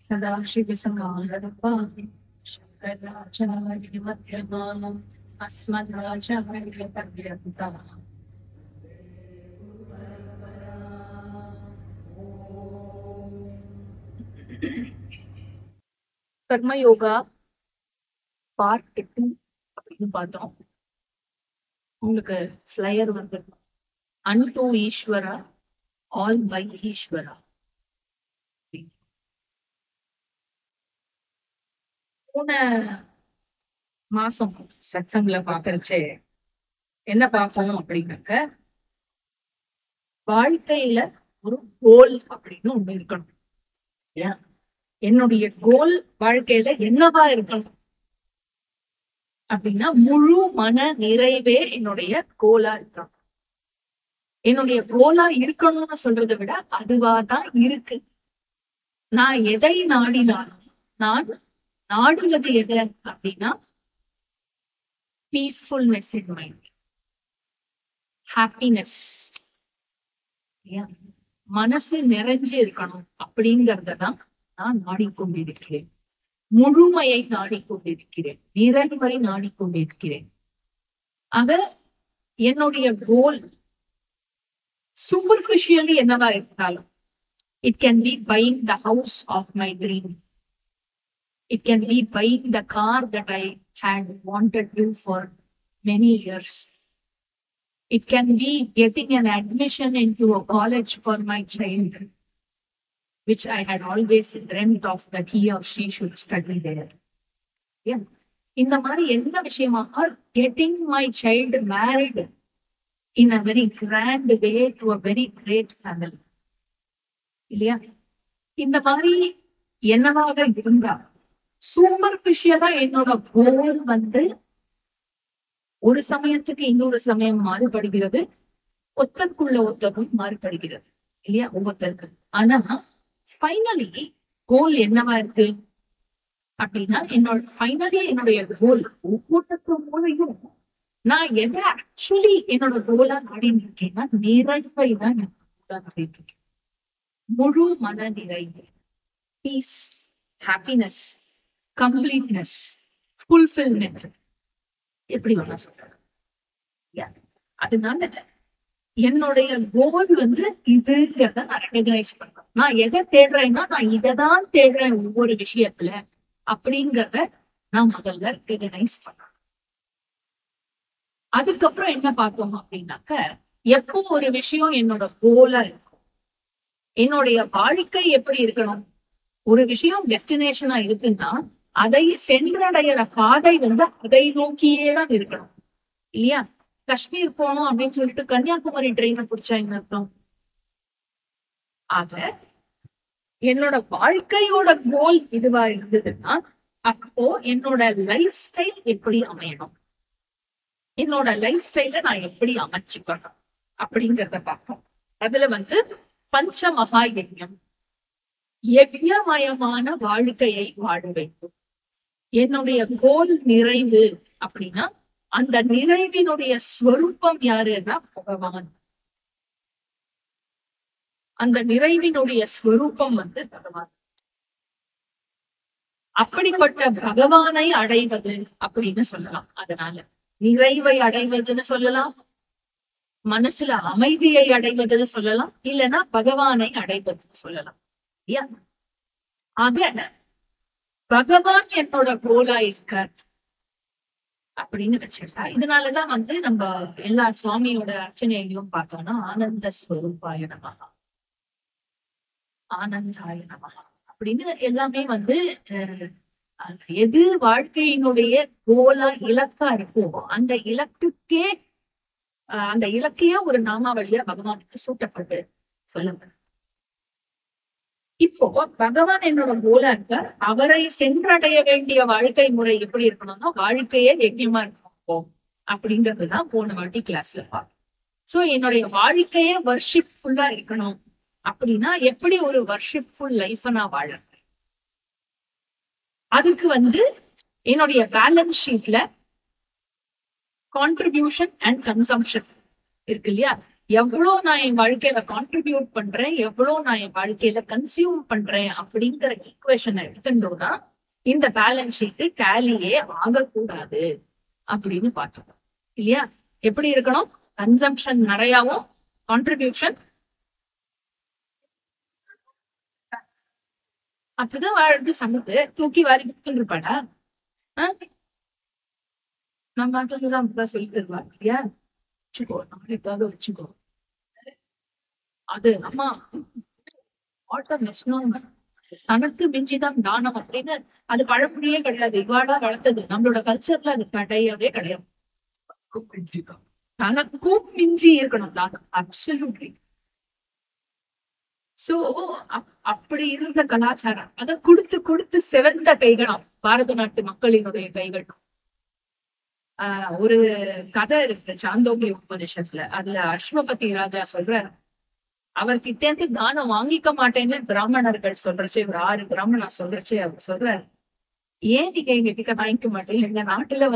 सदाशिवसमारम्भां शङ्कराचार्यमध्यमाम् अस्मदाचार्यपर्यन्ताम् கர்மயோகா பார்ட் 2 அப்படின்னு பார்த்தோம். உங்களுக்கு ஃபிளையர் வந்து அன்டு ஈஸ்வரா ஆல் பை ஈஸ்வரா. போன மாசம் சத்சங்ல பாக்குறச்சே என்ன பார்ப்போம் அப்படின்னாக்க, வாழ்க்கையில ஒரு கோல் அப்படின்னு ஒண்ணு இருக்கணும். என்னுடைய கோல் வாழ்க்கையில என்னவா இருக்கணும் அப்படின்னா, முழு மன நிறைவே என்னுடைய கோலா இருக்கணும். என்னுடைய கோலா இருக்கணும்னு சொல்றதை விட அதுவாதான் இருக்கு. நான் எதை நாடினாலும் நான் நாடுவது எது அப்படின்னா, பீஸ்ஃபுல்னஸ் இன் மைண்ட், ஹாப்பினஸ், மனசு நிறைஞ்சு இருக்கணும் அப்படிங்கறதான் நான் நாடிக்கொண்டிருக்கிறேன். முழுமையை நாடிக்கொண்டிருக்கிறேன், நிறைவை நாடிக்கொண்டிருக்கிறேன். ஆக என்னுடைய கோல் சூப்பர்ஃபிஷியலி என்னவா இருந்தாலும், it can be buying the house of my dream, it can be buying the car that I had wanted to for many years, it can be getting an admission into a college for my child which I had always dreamt of, that he or she should study there. இந்த மாதிரி என்ன விஷயமா, or getting my child married in a very grand way to a very great family, இல்லையா? இந்த மாதிரி என்னவாக இருந்தா சூப்பர்ஃபிஷியலா என்னோட கோல் வந்து ஒரு சமயத்துக்கு இன்னொரு சமயம் மாறுபடுகிறது, ஒத்தருக்குள்ள ஒத்தரும் மாறுபடுகிறது, இல்லையா? ஒவ்வொருத்தருக்கு. ஆனா ஃபைனலி கோல் என்னவா இருக்கு அப்படின்னா, என்னுடைய கோல் ஒவ்வொருத்தருக்கு மூலையும் நான் எதை ஆக்சுவலி என்னோட கோலா நாடின்னு இருக்கேன்னா, நிறைவை தான் கோலா நாடிட்டு இருக்கேன். முழு மன நிறைவு, பீஸ், ஹாப்பினஸ், கம்ப்ளீட்னஸ், ஃபுல்ஃபில்மெண்ட், எப்படி வேணா சொல்றேன். அதனால என்னுடைய கோல் வந்து இதுங்கிறத நான் ரெகனைஸ் பண்றேன். நான் எதை தேடுறேன்னா, நான் இதைதான் தேடுறேன் ஒவ்வொரு விஷயத்துல அப்படிங்கிறத நான் முதல்ல ரெகனைஸ் பண்றேன். அதுக்கப்புறம் என்ன பார்த்தோம் அப்படின்னாக்க, எப்போ ஒரு விஷயம் என்னோட கோலா இருக்கும், என்னுடைய வாழ்க்கை எப்படி இருக்கணும், ஒரு விஷயம் டெஸ்டினேஷனா இருக்குன்னா அதை சென்றடைகிற பாதை வந்து அதை நோக்கியே தான் இருக்கணும், இல்லையா? காஷ்மீர் போனோம் அப்படின்னு சொல்லிட்டு கன்னியாகுமரி ட்ரெயினை பிடிச்சா என்ன அர்த்தம்? ஆக என்னோட வாழ்க்கையோட கோல் இதுவா இருந்ததுன்னா, அப்போ என்னோட லைஃப் ஸ்டைல் எப்படி அமையணும், என்னோட லைஃப் ஸ்டைல நான் எப்படி அமைச்சுக்கணும் அப்படிங்கிறத பார்ப்போம். அதுல வந்து பஞ்ச மகா யஜ்ஞம், யஜ்ஞமயமான வாழ்க்கையை வாழ வேண்டும். என்னுடைய கோல் நிறைவு அப்படின்னா, அந்த நிறைவினுடைய ஸ்வரூபம் யாருன்னா பகவான். அந்த நிறைவினுடைய ஸ்வரூபம் வந்து பகவான். அப்படிப்பட்ட பகவானை அடைவது அப்படின்னு சொல்லலாம். அதனால நிறைவை அடைவதுன்னு சொல்லலாம், மனசுல அமைதியை அடைவதுன்னு சொல்லலாம், இல்லைன்னா பகவானை அடைவதுன்னு சொல்லலாம். ஆக பகவான் என்னோட கோலா இருக்கார் அப்படின்னு வச்சிருக்கா. இதனாலதான் வந்து நம்ம எல்லா சுவாமியோட அர்ச்சனையிலையும் பார்த்தோம்னா, ஆனந்த ஸ்வரூபாய நமஹா, ஆனந்தாய நமஹா அப்படின்னு எல்லாமே வந்து எது வாழ்க்கையினுடைய கோலா இலக்கா இருக்கோ அந்த இலக்குக்கே அந்த இலக்கையே ஒரு நாமாவளியா பகவானுக்கு சூட்டப்பட்டு சொல்லுங்க. இப்போ பகவான் என்னோட கோலா இருக்க, அவரை சென்றடைய வேண்டிய வாழ்க்கை முறை எப்படி இருக்கணும்னா, வாழ்க்கையே யஜ்ஞமா இருக்கணும் அப்படிங்கறதுதான் போன வாட்டி கிளாஸ்ல பார்த்தோம். சோ என்னுடைய வாழ்க்கையே வர்ஷிப்ஃபுல்லா இருக்கணும் அப்படின்னா, எப்படி ஒரு வர்ஷிப்ஃபுல் லைஃப நான் வாழறேன்? அதுக்கு வந்து என்னுடைய பேலன்ஸ் ஷீட்ல கான்ட்ரிபியூஷன் அண்ட் கன்சம்ஷன் இருக்கு இல்லையா? எவ்வளவு நான் என் வாழ்க்கையில கான்ட்ரிபியூட் பண்றேன், எவ்வளவு நான் என் வாழ்க்கையில கன்சியூம் பண்றேன் அப்படிங்கிற ஈக்குவேஷனை எடுத்துட்டோம்னா இந்த பேலன்ஸ் ஷீட் டேலியே ஆகக்கூடாது அப்படின்னு பார்த்தோம் இல்லையா? எப்படி இருக்கணும்? கன்சம்ஷன் நிறையாவும் கான்ட்ரிபியூஷன் அப்படிதான் வாழ்ந்து சமத்து தூக்கி வாரி கொடுத்துட்டு இருப்பாடா? நம்ம நாட்டுலதான் அப்படிதான் சொல்லி தருவா இல்லையா? வச்சுக்கோ, நம்மளுக்காக வச்சுக்கோ. அது அம்மா தனக்கு மிஞ்சிதான் தானம் அப்படின்னு அது பழமொழியே கிடையாது, இவாடா வளர்த்தது. நம்மளோட கல்ச்சர்ல அது கிடையவே கிடையாது. தனக்கும் மிஞ்சி இருக்கணும் தானம். அப்சல்யூட்லி. சோ அப்படி இருந்த கலாச்சாரம் அதை கொடுத்து கொடுத்து செவந்த கைகளாம் பாரத நாட்டு மக்களினுடைய கைகள். ஒரு கதை இருக்கு சாந்தோக்கிய உபநிஷத்துல. அதுல அஸ்வபதி ராஜா சொல்றாரு, அவர்கிட்ட இருந்து தானம் வாங்கிக்க மாட்டேன்னு பிராமணர்கள் சொல்றச்சு, ஒரு 6 பிராமணா சொல்றச்சு. அவர் சொல்றாரு, ஏன் நீங்க எங்க கிட்ட வாங்கிக்க மாட்டேங்க? எங்க நாட்டுல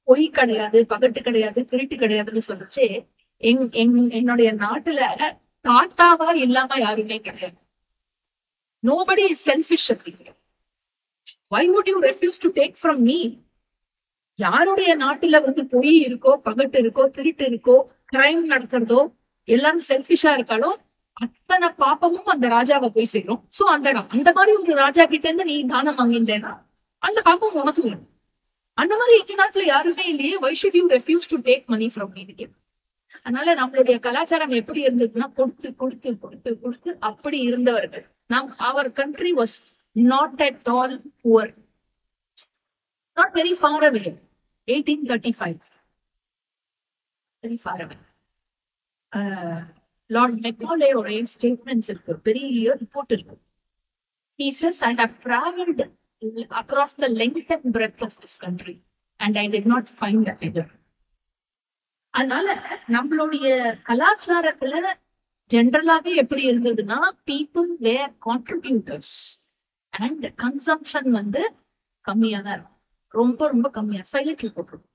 பொய் கிடையாது, பகட்டு கிடையாது, திருட்டு கிடையாதுன்னு சொல்றச்சு. என்னுடைய நாட்டுல தாத்தாவா இல்லாம யாருமே கிடையாது. Nobody is selfish. why would you refuse to take from me? யாருடைய நாட்டுல பொய் இருக்கோ, பகட்டு இருக்கோ, திருட்டு இருக்கோ, கிரைம் நடக்கிறதோ, எல்லாரும் செல்ஃபிஷா இருக்காலும் அத்தனை பாப்பமும் அந்த ராஜாவை போய் சேரும். சோ அந்த மாதிரி ஒரு ராஜா கிட்ட இருந்து நீ தானம் வாங்கிட்டேன்னா அந்த பாப்பம் உனக்கு வரும். அந்த மாதிரி எங்க நாட்டுல யாருமே இல்லையே. why should you refuse to take money from me? அதனால நம்மளுடைய கலாச்சாரம் எப்படி இருந்ததுன்னா கொடுத்து கொடுத்து கொடுத்து கொடுத்து அப்படி இருந்தவர்கள். our country was not at all poor, not very far away. 1835 very far away. Lord Macaulay ஒரு ஸ்டேட்மெண்ட்ஸ் இருக்கு, பெரிய ரிப்போர்ட் இருக்கு. He says, I have traveled across the length and breadth of this country and I did not find a figure. அதனால நம்மளுடைய கலாச்சாரத்துல ஜென்ரலாவே எப்படி இருந்ததுன்னா people were contributors and consumption கம்மியா தான் இருக்கும். ரொம்ப ரொம்ப கம்மியா, சைலண்ட்ல போட்டுரும்.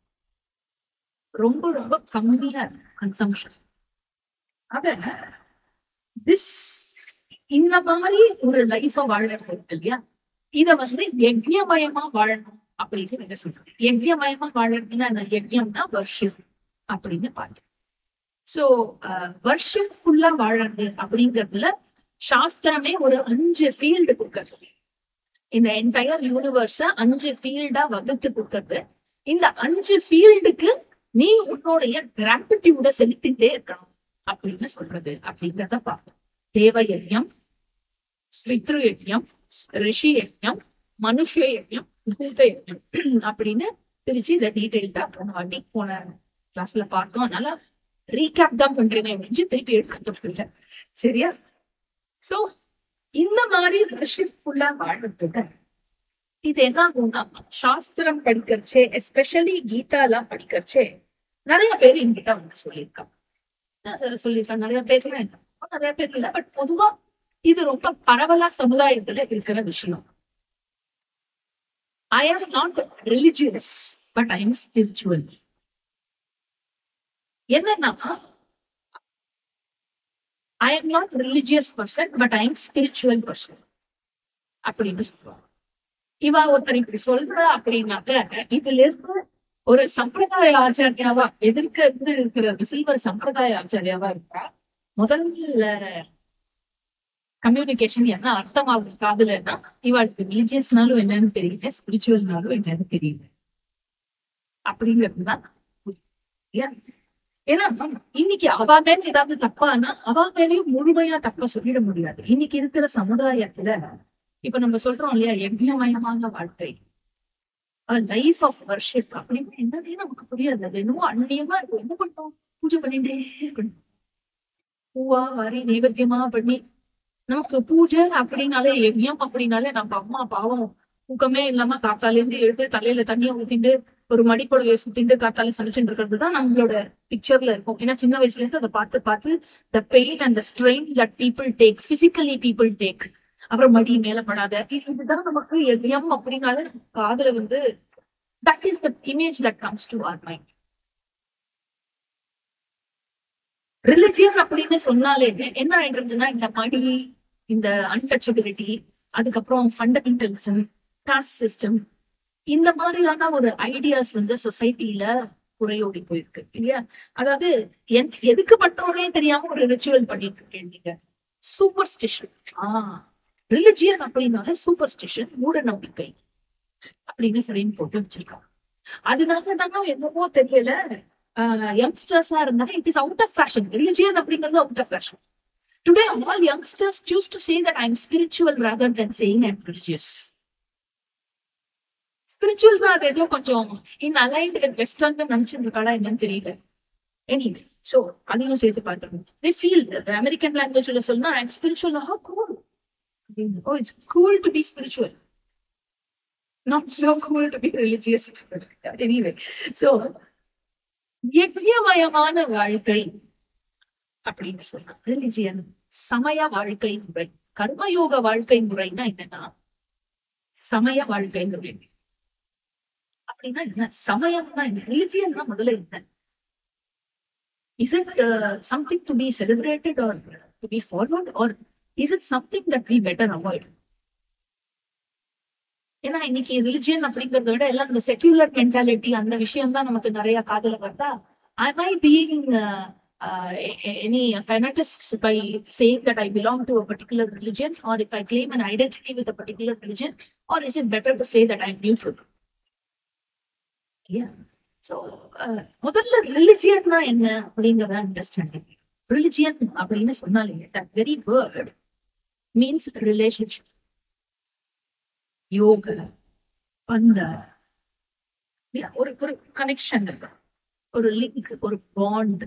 ரொம்ப ரொம்ப கம்மியா கன்சம்ஷன். ஆக இந்த மாதிரி ஒரு லைஃப வாழறது இல்லையா? இத யஜ்யமயமா வாழணும் அப்படின்னு என்ன சொல்றேன். யஜ்யமயமா வாழறதுன்னா அந்த யஜ்யம்னா வர்ஷிப் அப்படின்னு பாட்டு. சோ வர்ஷிப் ஃபுல்லா வாழறது அப்படிங்கிறதுல சாஸ்திரமே ஒரு 5 ஃபீல்டு கொடுக்கறது. இந்த என்டையர் யூனிவர்ஸ 5 ஃபீல்டா வகுத்து கொடுக்கறது. இந்த 5 ஃபீல்டுக்கு நீ உன்னுடைய கிராட்டிடியூட செலுத்திட்டே இருக்கணும் அப்படின்னு சொல்றது அப்படிங்கிறத பார்ப்போம். தேவ யஜ்யம், பித்ரு யஜ்யம், ரிஷி யஜ்யம், மனுஷ யஜ்யம், பூத யஜ்யம் அப்படின்னு பிரிச்சு இதை டீடைல்டா போன கிளாஸ்ல பார்த்தோம். அதனால ரீகேப் தான் பண்றேனே அப்படின்னு திருப்பி எடுக்க சரியா? சோ இந்த மாதிரி வர்ஷிப் ஃபுல்லா வாழ்றதுக்கு இது என்ன ஆகும்னா, சாஸ்திரம் படிக்கிறச்சே, எஸ்பெஷலி கீதா எல்லாம் படிக்கிறச்சே நிறைய பேர் என்கிட்ட சொல்லியிருக்காங்க. நிறைய பேர் இல்ல, பட் பொதுவா இது ரொம்ப பரவலா சமுதாயத்துல இருக்கிற விஷயம். I am not religious, but I am spiritual. என்னன்னா, I am not religious person, but I am spiritual person அப்படின்னு சொல்லுவாங்க. இவா ஒருத்தர் இப்படி சொல்ற அப்படின்னாக்க இதுல இருந்து ஒரு சம்பிரதாய ஆச்சாரியாவா எதிர்க்க இருந்து இருக்கிற சில்வர் சம்பிரதாய ஆச்சாரியாவா இருக்கா. முதல்ல கம்யூனிகேஷன் என்ன அர்த்தமாகும் காதுலன்னா, இவாளுக்கு ரிலிஜியஸ்னாலும் என்னன்னு தெரியல, ஸ்பிரிச்சுவல்னாலும் என்னன்னு தெரியல அப்படிங்கிறதுதான். ஏன்னா இன்னைக்கு அவ மேல ஏதாவது தப்பானா அவ மேலேயும் முழுமையா தப்பா சொல்லிட முடியாது. இன்னைக்கு இருக்கிற சமுதாயத்துல இப்ப நம்ம சொல்றோம் இல்லையா, யஜ்ஞமயமான வாழ்க்கை, லைஃப் ஆஃப் வர்ஷிப் அப்படின்னு என்னன்னே நமக்கு புரியாது. அது என்னமோ அந்நியமா இருக்கும். என்ன பண்ணோம்? பூஜை பண்ணிட்டே இருக்கணும், பூவா வாரி நைவேத்தியமா பண்ணி. நமக்கு பூஜை அப்படின்னாலே, யஜ்யம் அப்படின்னாலே நம்ம அம்மா பாவம் தூக்கமே இல்லாம காத்தால இருந்து எடுத்து தலையில தண்ணியை ஊத்திட்டு ஒரு மடிப்பொடவையை சுத்திட்டு காத்தால சமைச்சுட்டு இருக்கிறது தான் நம்மளோட பிக்சர்ல இருக்கும். ஏன்னா சின்ன வயசுல இருந்து அதை பார்த்து பார்த்து the pain and the strain that people take, physically people take. அப்புறம் மடி மேல படாத, இதுதான் நமக்கு யஜ்யம் அப்படின்னால காதுல that is the image that comes to our mind. Religion அப்படின்னு சொன்னாலே என்ன ஆயிடுறதுன்னா, இந்த மடி, இந்த அன்டச்சபிலிட்டி, அதுக்கப்புறம் ஃபண்டமெண்டலிசம், காஸ்ட் சிஸ்டம், இந்த மாதிரியான ஒரு ஐடியாஸ் சொசைட்டில குறையோடி போயிருக்கு இல்லையா? அதாவது எதுக்கு பண்றோன்னே தெரியாம ஒரு ரிச்சுவல் பண்ணிட்டு இருக்கேன் நீங்க. சூப்பர்ஸ்டிஷன். ரிலிஜியன் அப்படின்னாலே சூப்பர்ஸ்டிஷன், மூட நம்பிக்கை அப்படின்னு சரின்னு போட்டு வச்சிருக்காங்க. அதனாலதான் என்னவோ தெரியல, யங்ஸ்டர்ஸா இருந்தா it is out of fashion. Religion அப்படிங்கிறது out of fashion. Today all youngsters choose to say that I am spiritual rather than saying I'm religious. Spiritual தான் அது ஏதோ கொஞ்சம் இன் அலைன்ட் வித் வெஸ்டர்ன் நினைச்சிருக்காளா என்னன்னு தெரியல. எனிவே, சோ அதையும் சேர்த்து பார்த்துக்கணும். They feel அமெரிக்கன் லாங்குவேஜ்ல சொன்னா I'm spiritual. How cool. Oh, it's cool to be spiritual. Not so cool to be religious. Anyway, so யஜ்ஞமயமான வாழ்க்கை அப்படின்னு சொன்னா ரிலிஜியன், சமய வாழ்க்கை முறை. கர்மயோக வாழ்க்கை முறைன்னா என்னன்னா சமய வாழ்க்கை முறை அப்படின்னா என்ன? சமயம்னா என்ன? ரிலிஜியன்னா முதல்ல என்ன? Is it something to be celebrated or to be followed, or is it something that we better avoid? ஏன்னா இன்னைக்கு ரிலிஜியன் அப்படிங்கறத விட எல்லாம் இந்த செக்யூலர் மென்டாலிட்டி, அந்த விஷயம் தான் நமக்கு நிறைய காதல வருதா. Am I being any fanatist by saying that I belong to a particular religion, or if I claim an identity with a particular religion, or is it better to say that I'm neutral? Yeah. So முதல்ல ரிலிஜியன்னா என்ன அப்படிங்கறத understanding. Religion அப்படின்னு சொன்னாலே that very word means relationship. யோக பந்த, ஒரு connection இருக்கு, ஒரு லிங்க், ஒரு பாண்ட்.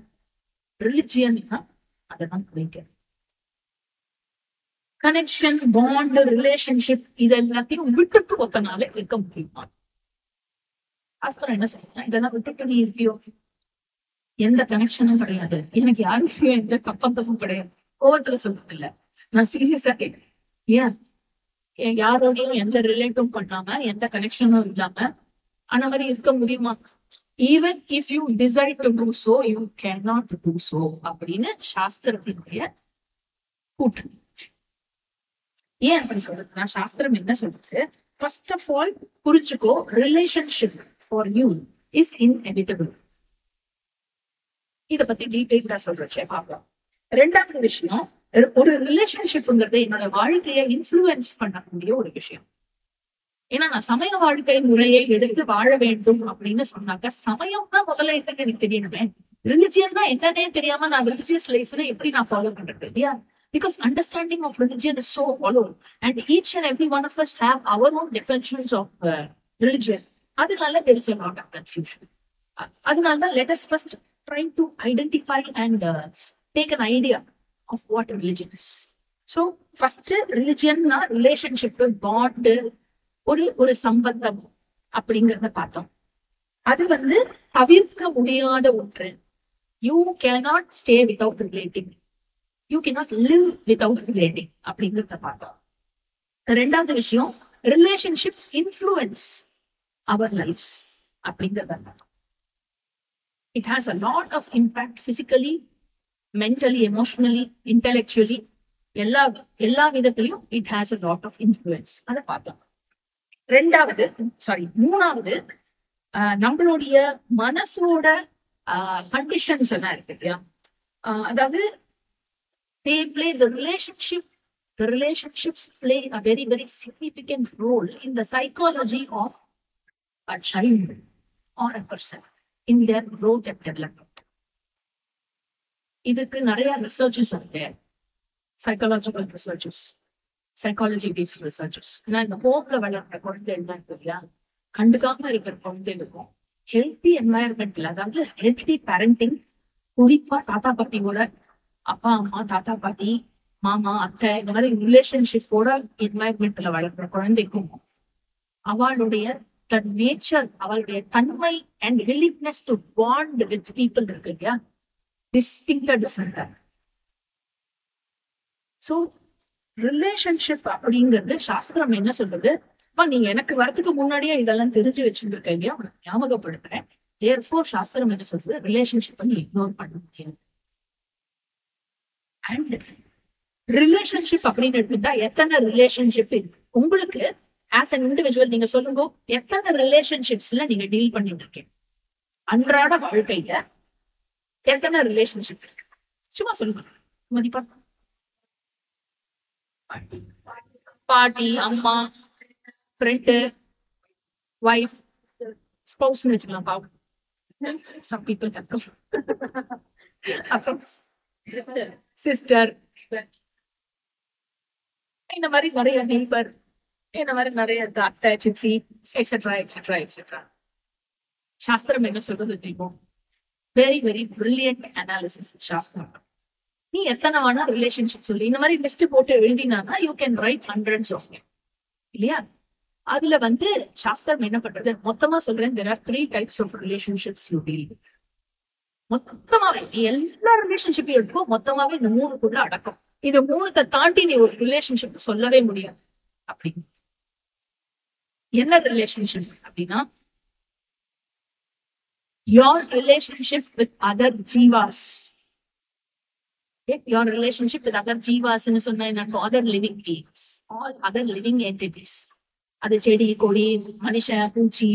ரிலிஜியன் அதான் குறிக்கிறது. கனெக்ஷன், பாண்ட், ரிலேஷன்ஷிப் இது எல்லாத்தையும் விட்டுட்டு ஒத்தனால இருக்க முடியுமா? ஆஸ்திரம் என்ன சொல்றேன், இதெல்லாம் விட்டுட்டு நீ இருப்பியோ? எந்த கனெக்ஷனும் கிடையாது, எனக்கு யாருக்கும் எந்த சம்பந்தமும் கிடையாது. கோவத்துல சொல்றது இல்ல, நான் சீரியஸா கேட்கிறேன். ஏன் யாரோடையும் எந்த ரிலேட்டும் பண்ணாம, எந்த கனெக்ஷனும் இல்லாம அந்த மாதிரி இருக்க முடியுமா? Even if you desire to do so, you cannot do so அப்படின்னு சாஸ்திரத்தினுடைய கூற்று. ஏன் அப்படி சொல்றதுன்னா, சாஸ்திரம் என்ன சொல்றது? ஃபர்ஸ்ட் ஆஃப் ஆல் புரிச்சுக்கோ, relationship for you is inevitable. இத பத்தி டீடைல்டா சொல்றச்சே பார்க்கலாம். ரெண்டாவது விஷயம், ஒரு ரிலேஷன்ஷிப்ங்கிறது என்னோட வாழ்க்கையை இன்ஃப்ளூயன்ஸ் பண்ணக்கூடிய ஒரு விஷயம். ஏன்னா நான் சமய வாழ்க்கை முறையை எடுத்து வாழ வேண்டும் அப்படின்னு சொன்னாக்க, சமயம் தான் முதல்ல என்னன்னு எனக்கு தெரியணுமே. ரிலிஜியன் தான் என்னன்னே தெரியாம நான் ரிலிஜியஸ் லைஃப்ல எப்படி நான் ஃபாலோ பண்றது இல்லையா? Because understanding of religion is so hollow, and each and every one of us have our own definitions of religion. அதனால there is a lot of confusion. அதனாலதான் let us first try to identify and take an idea of what religion is. So first, religion na relationship, bond, ஒரு சம்பந்தம் அப்படிங்கறத பார்த்தோம். அது தவிர்க்க முடியாத ஒன்று. You cannot stay without relating. You cannot live without relating அப்படிங்கறத பார்த்தோம். ரெண்டாவது விஷயம், relationships influence our lives அப்படிங்கறத பார்த்தோம். It has a lot of impact physically, mentally, emotionally, intellectually, எல்லா விதத்திலையும் it has a lot of influence. அதை பார்த்தோம். மூணாவது, நம்மளுடைய மனசோட கண்டிஷன்ஸ் எல்லாம் இருக்கு இல்லையா? அதாவது they play the relationships play a very, very significant role in the psychology of a child or a person in their growth and development. இதுக்கு நிறைய ரிசர்ச்சஸ் இருக்கு, psychological researches, psychology based researches. ஏன்னா இந்த ஹோம்ல வளர்ற குழந்தை என்ன இருக்கு இல்லையா, கண்டுக்காம இருக்கிற குழந்தைகளுக்கும் ஹெல்த்தி என்வாயர்மெண்ட்ல, அதாவது ஹெல்த்தி பேரண்டிங், குறிப்பா தாத்தா பாட்டியோட, அப்பா அம்மா, தாத்தா பாட்டி, மாமா, அத்தை, இந்த மாதிரி ரிலேஷன்ஷிப்போட என்வாயர்மெண்ட்ல வளர்க்குற குழந்தைக்கும் அவளுடைய நேச்சர், அவளுடைய தன்மை and willingness to bond with people இருக்கு இல்லையா, டிஸ்டிங்க்டா டிஃபரெண்டா. சோ ரிலேஷன்ஷிப் அப்படிங்கிறது சாஸ்திரம் என்ன சொல்றது? நீங்க எனக்கு வரதுக்கு முன்னாடியே இதெல்லாம் தெரிஞ்சு வச்சிருக்கீங்க, ஞாபகப்படுத்துறேன். தேர்ஃபோர் சாஸ்திரம் என்ன சொல்றது? ரிலேஷன்ஷிப் நீ இக்னோர் பண்ண முடியாது. அண்ட் ரிலேஷன்ஷிப் அப்படின்னு எடுத்துட்டா எத்தனை ரிலேஷன்ஷிப் உங்களுக்கு ஆஸ் அன் இண்டிவிஜுவல் நீங்க சொல்லுங்க, எத்தனை ரிலேஷன்ஷிப்ஸ்ல நீங்க டீல் பண்ணிட்டு இருக்கீங்க அன்றாட வாழ்க்கையில? எத்தனை ரிலேஷன்ஷிப் இருக்கு? சும்மா சொல்லுங்க மதிப்பா. பாட்டி, அம்மா, ஃப்ரெண்டு, வைஃப், ஸ்பௌஸ்னு வச்சுக்கலாம். பாவம் some people have to. அப்புறம் சிஸ்டர், இந்த மாதிரி நிறைய நெய்பர், இந்த மாதிரி நிறைய அத்தை, சித்தி, எக்ஸெட்ரா எக்ஸெட்ரா எக்ஸெட்ரா. சாஸ்திரம் என்ன சொல்றது தெரியும்? வெரி வெரி பிரில்லியன்ட் அனாலிசிஸ் சாஸ்திரம். நீ எத்தனை வேணா ரிலேஷன்ஷிப் சொல்லி இந்த மாதிரி லிஸ்ட் போட்டு எழுதினானா you can write hundreds of இல்லையா? அதுல வந்து சாஸ்திரம் என்ன பண்றது, மொத்தமா சொல்றேன், there are 3 types of relationships you deal with. மொத்தமாவே எல்லா ரிலேஷன்ஷிப்பையும் எடுக்கும், மொத்தமாவே இந்த 3க்குள்ள அடக்கம். இது 3த்தை தாண்டி நீ ஒரு ரிலேஷன்ஷிப் சொல்லவே முடியாது. அப்படி என்ன ரிலேஷன்ஷிப் அப்படின்னா, your relationship with other jivas. Your relationship with other jivas ன்னு சொன்னா என்ன? Other living beings, all other living entities. அது செடி, கொடி, மனுஷன், பூச்சி,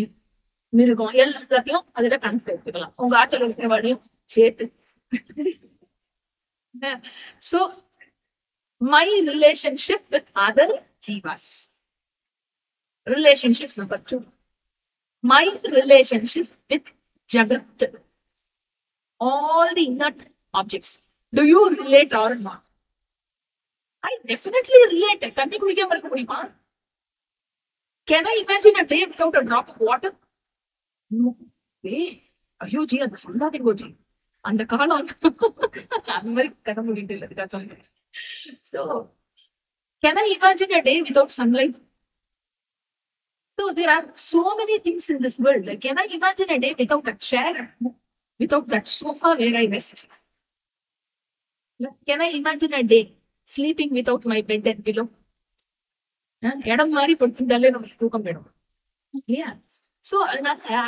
மிருகம் எல்லாத்தையும் அதுல கணக்கு எடுத்துக்கலாம். உங்க ஆத்துல இருக்கிறவாடையும் சேர்த்து. So my relationship with other jivas. Relationship number 2. My relationship with Jagat. All the inert objects. Do you relate or not? I definitely relate. தண்ணி குடிக்காம இருக்க முடியுமா? Can I imagine a day without a drop of water? No way. ஐயோ G, அந்த சொல்லாதீங்க G, அந்த காலம் அந்த மாதிரி கதை முடிட்டு இல்லை சொல்லுங்க. So can I imagine a day without sunlight? So there are so many things in this world. Like, can I imagine a day without a chair, without that sofa where I rest? Can I imagine a day sleeping without my bed and pillow? இடம் மாதிரி படுத்திருந்தாலே நமக்கு தூக்கம் வேணும் இல்லையா? So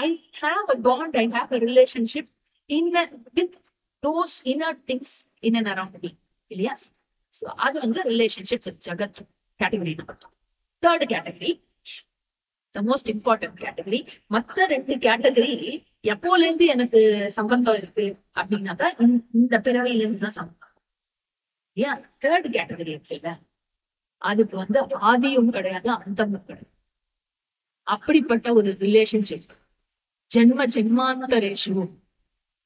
I have a bond, I have a relationship with those inner things in and around me இல்லையா? So அது வந்து relationship with Jagat category number 2. Third category, the most important category. மத்த 2 கேட்டகரி எப்போல இருந்து எனக்கு சம்பந்தம் இருக்கு அப்படின்னாக்கா இந்த பிறவையில இருந்து தான் சம்பந்தம். ஏன் தேர்ட் கேட்டகரி இருக்குல்ல, அதுக்கு வந்து ஆதியும் கிடையாது, அந்தமும் கிடையாது. அப்படிப்பட்ட ஒரு ரிலேஷன்ஷிப், ஜென்ம ஜென்மாந்தரேஷு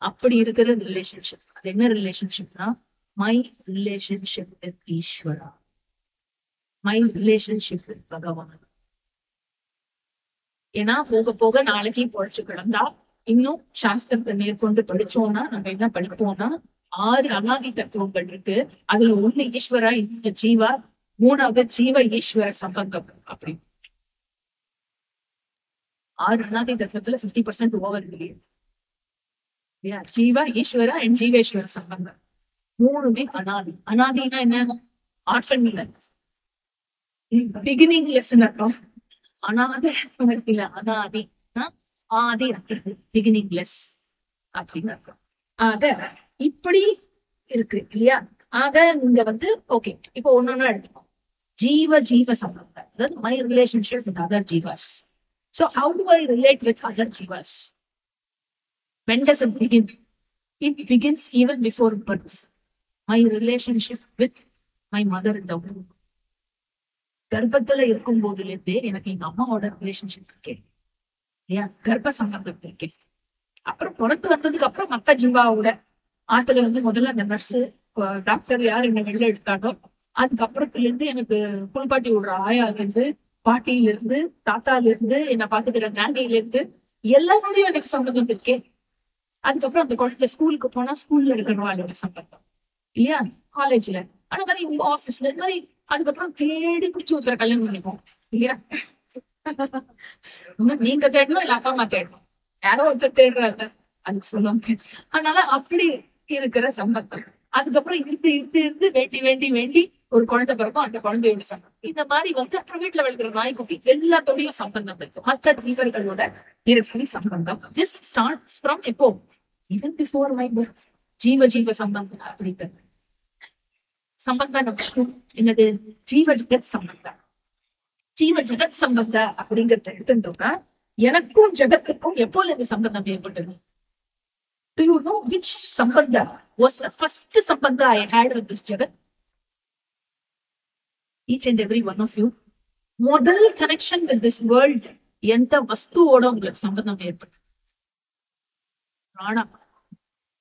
அப்படி இருக்கிற ரிலேஷன்ஷிப். அது என்ன ரிலேஷன்ஷிப்னா, மை ரிலேஷன்ஷிப் வித் ஈஸ்வரா, மை ரிலேஷன்ஷிப் வித் பகவான். ஏன்னா போக போக நாளைக்கு பொழைச்சு கிடந்தா இன்னும் சாஸ்திரத்தை மேற்கொண்டு படிச்சோம்னா நம்ம என்ன படிப்போம்னா, 6 அனாதி தத்துவங்கள் இருக்கு. அதுல 1 ஈஸ்வரா, இன்னொரு ஜீவா, 3வது ஜீவ ஈஸ்வர சம்பந்தம். அப்படி 6 அனாதி தத்துவத்துல 50% ஓவர் இல்லையா? ஜீவா, ஈஸ்வரா அண்ட் ஜீவேஸ்வர சம்பந்தம் 3மே அனாதி. அனாதினா என்ன? ஆர்ஃபன் இல்ல, பிகினிங் லெசன் அர்த்தம். அனாத இல்ல, அனாதி ஆதி பிகினிங் லெஸ் அப்படின்னு அர்த்தம். ஆக இப்படி இருக்கு இல்லையா? ஆக இங்க வந்து ஓகே, இப்போ ஒன்னொன்னா எடுத்துக்கோம். ஜீவ சம்பந்தம், அதாவது my relationship with other Jeeva's. So how do I relate with other jivas? When does it begin? It begins even before birth. My relationship with my mother in the womb. கர்ப்பத்துல இருக்கும் போதுல இருந்தே எனக்கு எங்க அம்மாவோட ரிலேஷன்ஷிப் இருக்கேன் இல்லையா? கர்ப்ப சம்பந்தம் இருக்கேன். அப்புறம் பிறத்து வந்ததுக்கு அப்புறம் மத்த ஜீவாவோட ஆத்துல வந்து முதல்ல அந்த நர்ஸ், டாக்டர் யார் என்ன வெளில எடுத்தானோ, அதுக்கப்புறத்துல இருந்து எனக்கு குளிப்பாட்டி விடுற ஆயால இருந்து, பாட்டியில இருந்து, தாத்தால இருந்து, என்ன பாத்துக்கிற நாண்டியில இருந்து எல்லாரோடையும் எனக்கு சம்பந்தம் இருக்கேன். அதுக்கப்புறம் அந்த குழந்தை ஸ்கூலுக்கு போனா ஸ்கூல்ல இருக்கிறவாளோட சம்பந்தம் இல்லையா? காலேஜ்ல ஆனா மாதிரி உங்க ஆபீஸ்ல இந்த மாதிரி. அதுக்கப்புறம் தேடி பிடிச்சி ஒருத்தர கல்யாணம் பண்ணிப்போம் இல்லையா? நீங்க தேடணும் இல்ல அப்பா அம்மா தேடணும், யாரோ ஒருத்தர் தேடுறாங்க, அதுக்கு சொல்லுவாங்க. அதனால அப்படி இருக்கிற சம்பந்தம். அதுக்கப்புறம் இருந்து வேண்டி ஒரு குழந்தை பிறக்கும், அந்த குழந்தையோட சம்பந்தம். இந்த மாதிரி வந்து அப்புறம் வீட்டுல வளர்க்கிற நாய்க்குட்டி எல்லாத்தோடையும் சம்பந்தம் இருக்கும், மற்ற ஜீவர்களோட இருக்கும் சம்பந்தம். திஸ் ஸ்டார்ட்ஸ் ஃப்ரம் எப்போ? Even before my birth. ஜீவ சம்பந்தம் அப்படிங்கிறது சம்பந்தா நம்பர் 2 என்னது? ஜீவ ஜெகத் சம்பந்தா. ஜீவ ஜெகத் சம்பந்தா அப்படிங்கறத எடுத்துட்டோம்னா, எனக்கும் ஜெகத்துக்கும் எப்போல இருந்து சம்பந்தம் ஏற்பட்டது? Do you know which sambandha was the first sambandha I had with this jagat? Each and every one of you. முதல் connection with this world எந்த வஸ்துவோட உங்களுக்கு சம்பந்தம் ஏற்பட்டது? பிராணம்.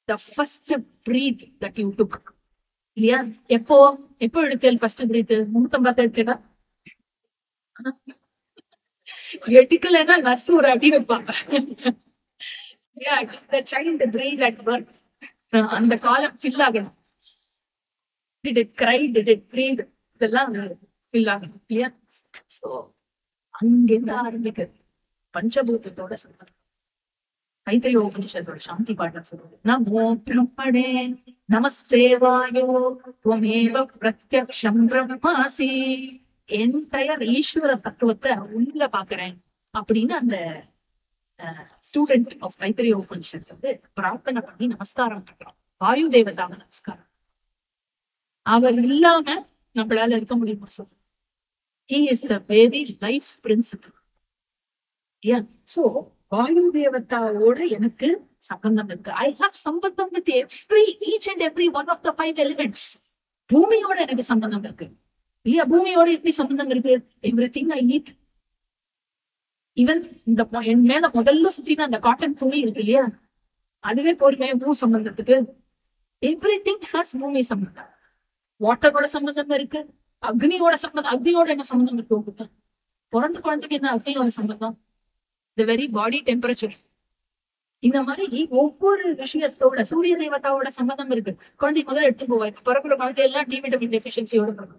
The first breath that you took. இல்லையா? எப்போ எடுத்தேன் ஃபர்ஸ்ட் பிரீத்? முகூர்த்தம் பார்த்து எடுத்தேனா? எடுக்கலைன்னா நர்ஸ் ஒரு அடி வைப்பாங்க. Yeah, the child breathe at birth. அந்த காலம் ஃபில் ஆகணும். Did it cry? Did it breathe? இதெல்லாம் ஃபில் ஆகணும் இல்லையா? சோ அங்கிருந்து ஆரம்பிக்கிறது பஞ்சபூதத்தோட சம்பந்தம். தைத்திரிய உபனிஷத்தோட சாந்தி பாட்டம் சொல்றது, நமோ பிரம்மணே நமஸ்தே வாயோ துவமேவ பிரத்யக்ஷம் பிரம்மாசி. என்டையர் ஈஸ்வர தத்துவத்தை உள்ள பாக்குறேன் அப்படின்னு அந்த ஸ்டூடெண்ட் ஆஃப் தைத்திரிய உபனிஷத் வந்து பிரார்த்தனை பண்ணி நமஸ்காரம் பண்றான். வாயு தேவதாவை நமஸ்காரம். அவர் இல்லாம நம்மளால இருக்க முடியுமா சொல்லுங்க? He is the very life principle. Yeah. So வாயு தேவதாவோட எனக்கு சம்பந்தம் இருக்கு. I have சம்பந்தம் with each and every one of the 5 elements. பூமியோட எனக்கு சம்பந்தம் இருக்கு இல்லையா? பூமியோட எப்படி சம்பந்தம் இருக்கு? Everything I need. ஈவன் இந்த என் மேல முதல்ல சுத்தின அந்த காட்டன் துணி இருக்கு இல்லையா, அதுவே போருமே பூ சம்பந்தத்துக்கு. எவ்ரிதிங் ஹாஸ் பூமி சம்பந்தம். வாட்டரோட சம்பந்தம் இருக்கு, அக்னியோட சம்பந்தம். அக்னியோட என்ன சம்பந்தம் இருக்கு உங்களுக்கு? பிறந்த குழந்தைக்கு என்ன அக்னியோட சம்பந்தம்? the very body temperature. இந்த மாதிரி ஒவ்வொரு விஷயத்தோட சூரிய தேவதாவோட சம்பந்தம் இருக்கு. குழந்தை முதல்ல எடுத்து போவாய், பிறப்புற குழந்தை எல்லாம் டி விட்டமின் டெஃபிஷியன்சியோட பிறகு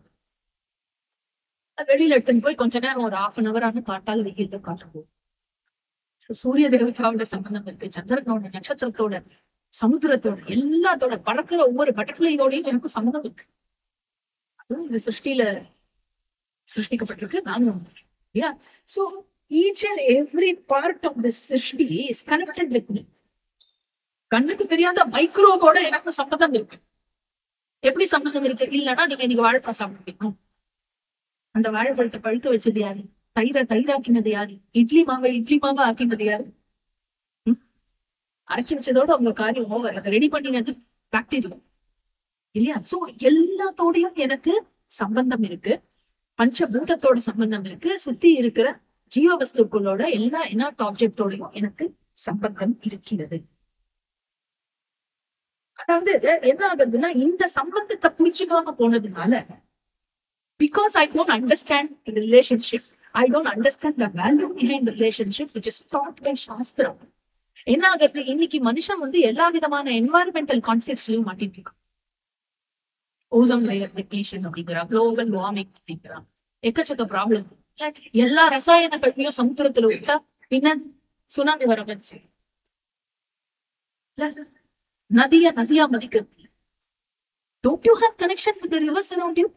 வெளியில எடுத்துன்னு போய் கொஞ்ச நேரம் ஒரு 1/2 hour ஆன காட்டால் வெயில்ல காட்டுவோம். சூரிய தேவதாவோட சம்பந்தம் இருக்கு, சந்திரனோட, நட்சத்திரத்தோட, சமுத்திரத்தோட, எல்லாத்தோட, பறக்கிற ஒவ்வொரு பட்டர்ஃபிளையோடையும் எனக்கு சம்பந்தம் இருக்கு. அதுவும் இந்த சிருஷ்டியில சிருஷ்டிக்கப்பட்டிருக்கு, நானும். Yeah. So each and every part of the சிருஷ்டி is connected with me. கண்ணுக்கு தெரியாத மைக்ரோவோட எனக்கு சம்பந்தம் இருக்கு. எப்படி சம்பந்தம் இருக்கு? இல்லைன்னா நீங்க இன்னைக்கு வாழைப்பழம் சாப்பிடுவீங்க. அந்த வாழைப்பழத்தை பழுக்க வச்சது யாரு? தயிராக்கினது யாரு? இட்லி மாவை ஆக்கினது யாரு? அரைச்சு வச்சதோட உங்க காரியம் ஓவர். அதை ரெடி பண்ணினது பாக்டீரியா இல்லையா? சோ எல்லாத்தோடையும் எனக்கு சம்பந்தம் இருக்கு. பஞ்சபூதத்தோட சம்பந்தம் இருக்கு. சுத்தி இருக்கிற ஜீவ வஸ்துக்களோட எல்லா இனர்ட் ஆப்ஜெக்டோடையும் எனக்கு சம்பந்தம் இருக்கிறது. அதாவது என்ன ஆகுதுன்னா, இந்த சம்பந்தத்தை புரிச்சுக்காம போனதுனால, because I don't understand the relationship, I don't understand the value behind the relationship which is taught by Shastra. என்ன ஆகுது? இன்னைக்கு மனுஷன் வந்து எல்லா விதமான என்வாயர்மெண்டல் கான்ஃபிளிக்ட்ஸ்லயும் மாட்டிட்டு இருக்கான். ஓசோன் லேயர் டெப்ளீஷன் அப்படிங்கிறா, குளோபல் வார்மிங் அப்படிங்கிறா, எக்கச்சக்க ப்ராப்ளம். எல்லா ரசாயன கல்வியும் சமுத்திரத்துல விட்டா பின்ன சுனாமி வர வச்சு நதியா மதிக்கிறது. Don't you have connection with the rivers around you?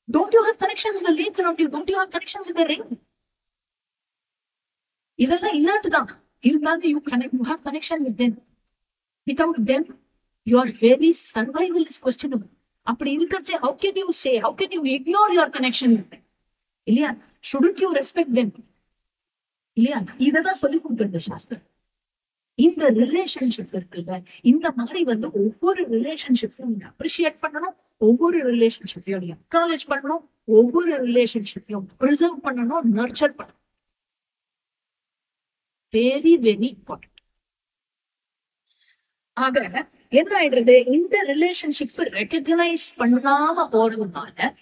Don't you have connection with the lake around you? Don't you have connection with the rain? இதெல்லாம் இல்லாட்டுதான். இருந்தாலும் you have connection with them. Without them, your very survival is questionable. அப்படி இருக்கிறச்சே how can you say, how can you ignore your connection with them? இல்லையா? Shouldn't you respect them? இல்லையா? இததான் சொல்லி கொடுக்கிறது சாஸ்திரம். இந்த ரிலேஷன்ஷிப் இருக்குல்ல, இந்த மாதிரி வந்து ஒவ்வொரு ரிலேஷன்ஷிப்பையும் அப்ரிஷியேட் பண்ணணும், ஒவ்வொரு ரிலேஷன்ஷிப்பையும் அக்னாலேஜ் பண்ணணும், ஒவ்வொரு ரிலேஷன்ஷிப்பையும் ப்ரிசர்வ் பண்ணணும், நர்ச்சர் பண்ணணும். Very very important. ஆக என்ன ஆயிடுறது? இந்த ரிலேஷன்ஷிப் ரெகக்னைஸ் பண்ணாம போறதுனால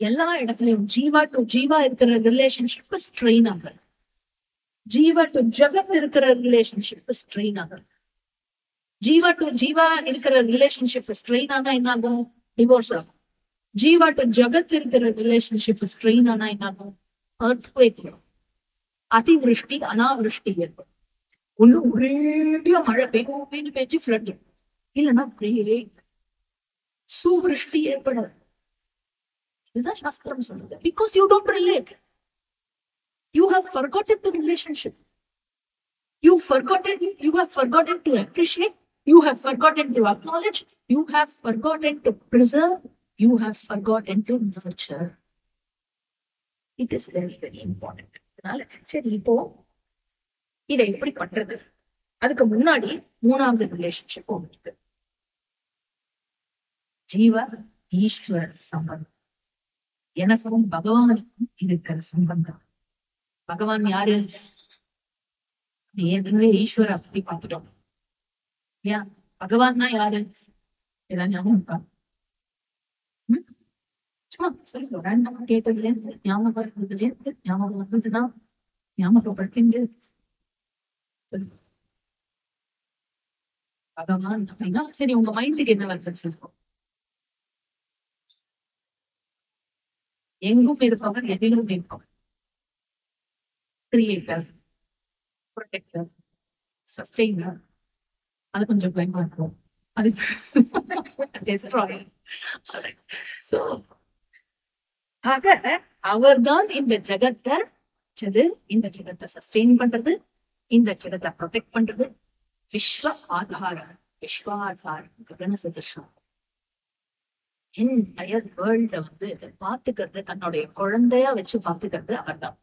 எல்லா இடத்துலயும் ஜீவா டு ஜீவா இருக்கிற ரிலேஷன்ஷிப் ஸ்ட்ரெயின் ஆகுது. ஜீவா டு ஜகத் இருக்கிற ரிலேஷன்ஷிப் ஸ்ட்ரெயின் ஆகுது. ஜீவா டு ஜீவா இருக்கிற ரிலேஷன்ஷிப் ஸ்ட்ரெயின் ஆனா என்ன ஆகும்? டிவோர்ஸ் ஆகும். ஜீவா டு ஜகத் இருக்கிற ரிலேஷன்ஷிப் ஸ்ட்ரெயின் ஆனா என்ன ஆகும்? எர்த்குவேக் வரும். அதிவிருஷ்டி அனாவிருஷ்டி ஏற்படும். ஒண்ணு ஒரேடியா மழை பெய்யும், பேச்சு ஃப்ளட். இல்லைன்னா அப்படியே சுவிருஷ்டி ஏற்படாது. இதுதான் சாஸ்திரம் சொல்லுது. Because you don't relate. You have forgotten the relationship. You have forgotten to appreciate. You have forgotten to acknowledge. You have forgotten to preserve you have forgotten to nurture. It is very, very important. அதனால சரி, இப்போ இதை எப்படி பண்றது? அதுக்கு முன்னாடி மூணாவது relationship ஒன்று இருக்கு. ஜீவ ஈஸ்வர சம்பந்தம். எனக்கும் பகவானுக்கும் இருக்கிற சம்பந்தம். பகவான் யாரு? ஏற்கனவே ஈஸ்வர அப்படி பார்த்துட்டோம். ஏன் பகவான்னா யாரு? ஏதாவது ஞாபகம் இருக்கா? சும்மா சொல்லுங்க. ரேண்டமா கேட்டதுல இருந்து ஞாபகம் இருந்ததுல இருந்து ஞாபகம் வந்ததுன்னா ஞாபகப்படுத்திட்டு சொல்லுங்க. பகவான் அப்படின்னா சரி, உங்க மைண்டுக்கு என்ன வருதுன்னு சொல்லுவோம். எங்கும் இருப்பவர், எதிலும் இருப்பவர். Creator, protector, sustainer. அது கொஞ்சம் பயமா இருக்கும். அது டெஸ்ட்ராயர். சோ ஆக அவர்தான் இந்த ஜகத்தை இந்த ஜகத்தை சஸ்டெயின் பண்றது, இந்த ஜகத்தை ப்ரொடெக்ட் பண்றது. விஸ்வ ஆதாரம், விஸ்வாதாரம், ககன சதிர்ஷம். என்டையர் வேர்ல்ட வந்து பாத்துக்கிறது, தன்னுடைய குழந்தையா வச்சு பாத்துக்கிறது அவர்தான்.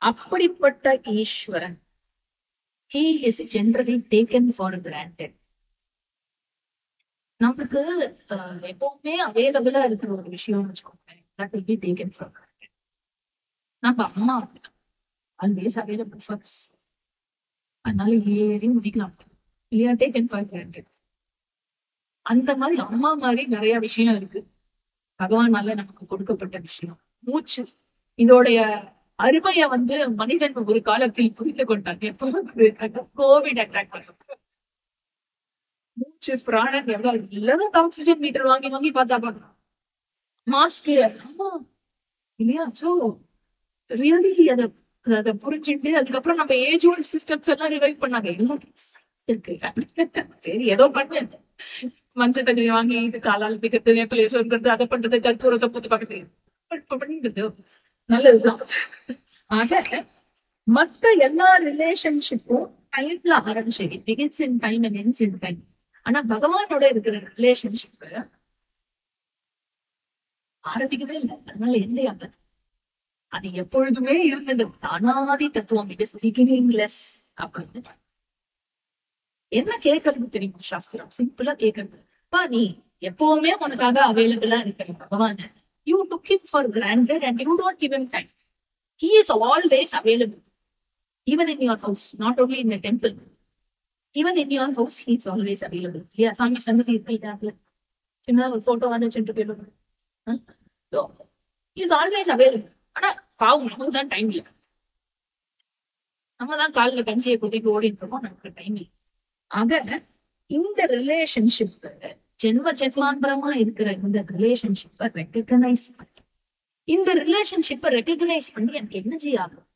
அப்படிப்பட்ட ஈஸ்வரன் he is generally taken for granted. நமக்கு எப்பவுமே அவைலபிளா இருக்கிற ஒரு விஷயம் வச்சுக்கோங்க, that will be taken for granted. நம்ம அம்மா always available for us. அதனால ஏறி முதிக்கலாம் இல்லையா? taken for granted. அந்த மாதிரி அம்மா மாதிரி நிறைய விஷயம் இருக்கு பகவானால நமக்கு கொடுக்கப்பட்ட விஷயம். மூச்சு, இதோடைய அருமைய வந்து மனிதன் ஒரு காலத்தில் புரிந்து கொண்டாங்க. எப்ப கோவிட் அட்டாக் பண்ண மூச்சு பிராணன் எவ்வளவு எல்லாரும் ஆக்சிஜன் மீட்டர் வாங்கி வாங்கி பார்த்தா பார்க்கலாம். மாஸ்க் இல்லையா? சோ ரியலி அதை புரிஞ்சுட்டு அதுக்கப்புறம் நம்ம ஏஜ் ஓல்ட் சிஸ்டம்ஸ் எல்லாம் ரிவைவ் பண்ணாங்க. எல்லாம் இருக்கு. சரி ஏதோ பண்ண மஞ்சள் தண்ணி வாங்கி இது காலால் பிக்கிறது, வேப்பிலைய சொர்க்கிறது, அதை பண்றது, கற்பூரத்தை பூத்து பக்கத்து நல்லதுதான். ஆக மத்த எல்லா ரிலேஷன்ஷிப்பும் டைம்ல ஆரம்பிச்சு begins in time and ends in time. ஆனா பகவானோட இருக்கிற ரிலேஷன்ஷிப் ஆரம்பிக்கவே இல்லை. அதனால இல்லையாங்க, அது எப்பொழுதுமே இருந்தது. அனாதி தத்துவம். இட் இஸ் பிகினிங்லெஸ் அப்படின்னு என்ன கேட்கறது தெரியுமா? சாஸ்திரம் சிம்பிளா கேட்கறது. பா நீ எப்பவுமே உனக்காக அவைலபிளா இருக்கிற பகவான், you took him for granted and you don't give him time. He is always available, even in your house, not only in the temple. Even in your house, he is always available. Yeah, Swami Sandhi irukku. Chinna ஒரு photo வந்துட்டு போயிடுங்க. He is always available. ஆனா பாவம் நமக்கு தான் time இல்லை. நம்ம தான் காலில் கஞ்சியை கூட்டிட்டு ஓடிட்டு இருக்கோம், நமக்கு டைம் இல்லை. ஆக இந்த ரிலேஷன்ஷிப் ஜென்ம ஜென்மாந்தரமா இருக்கிற இந்த ரிலேஷன்ஷிப்பை ரெக்கக்னைஸ் பண்ணி, இந்த ரிலேஷன்ஷிப்பை ரெக்கக்னைஸ் பண்ணி எனக்கு என்ன செய்ய ஆகும்?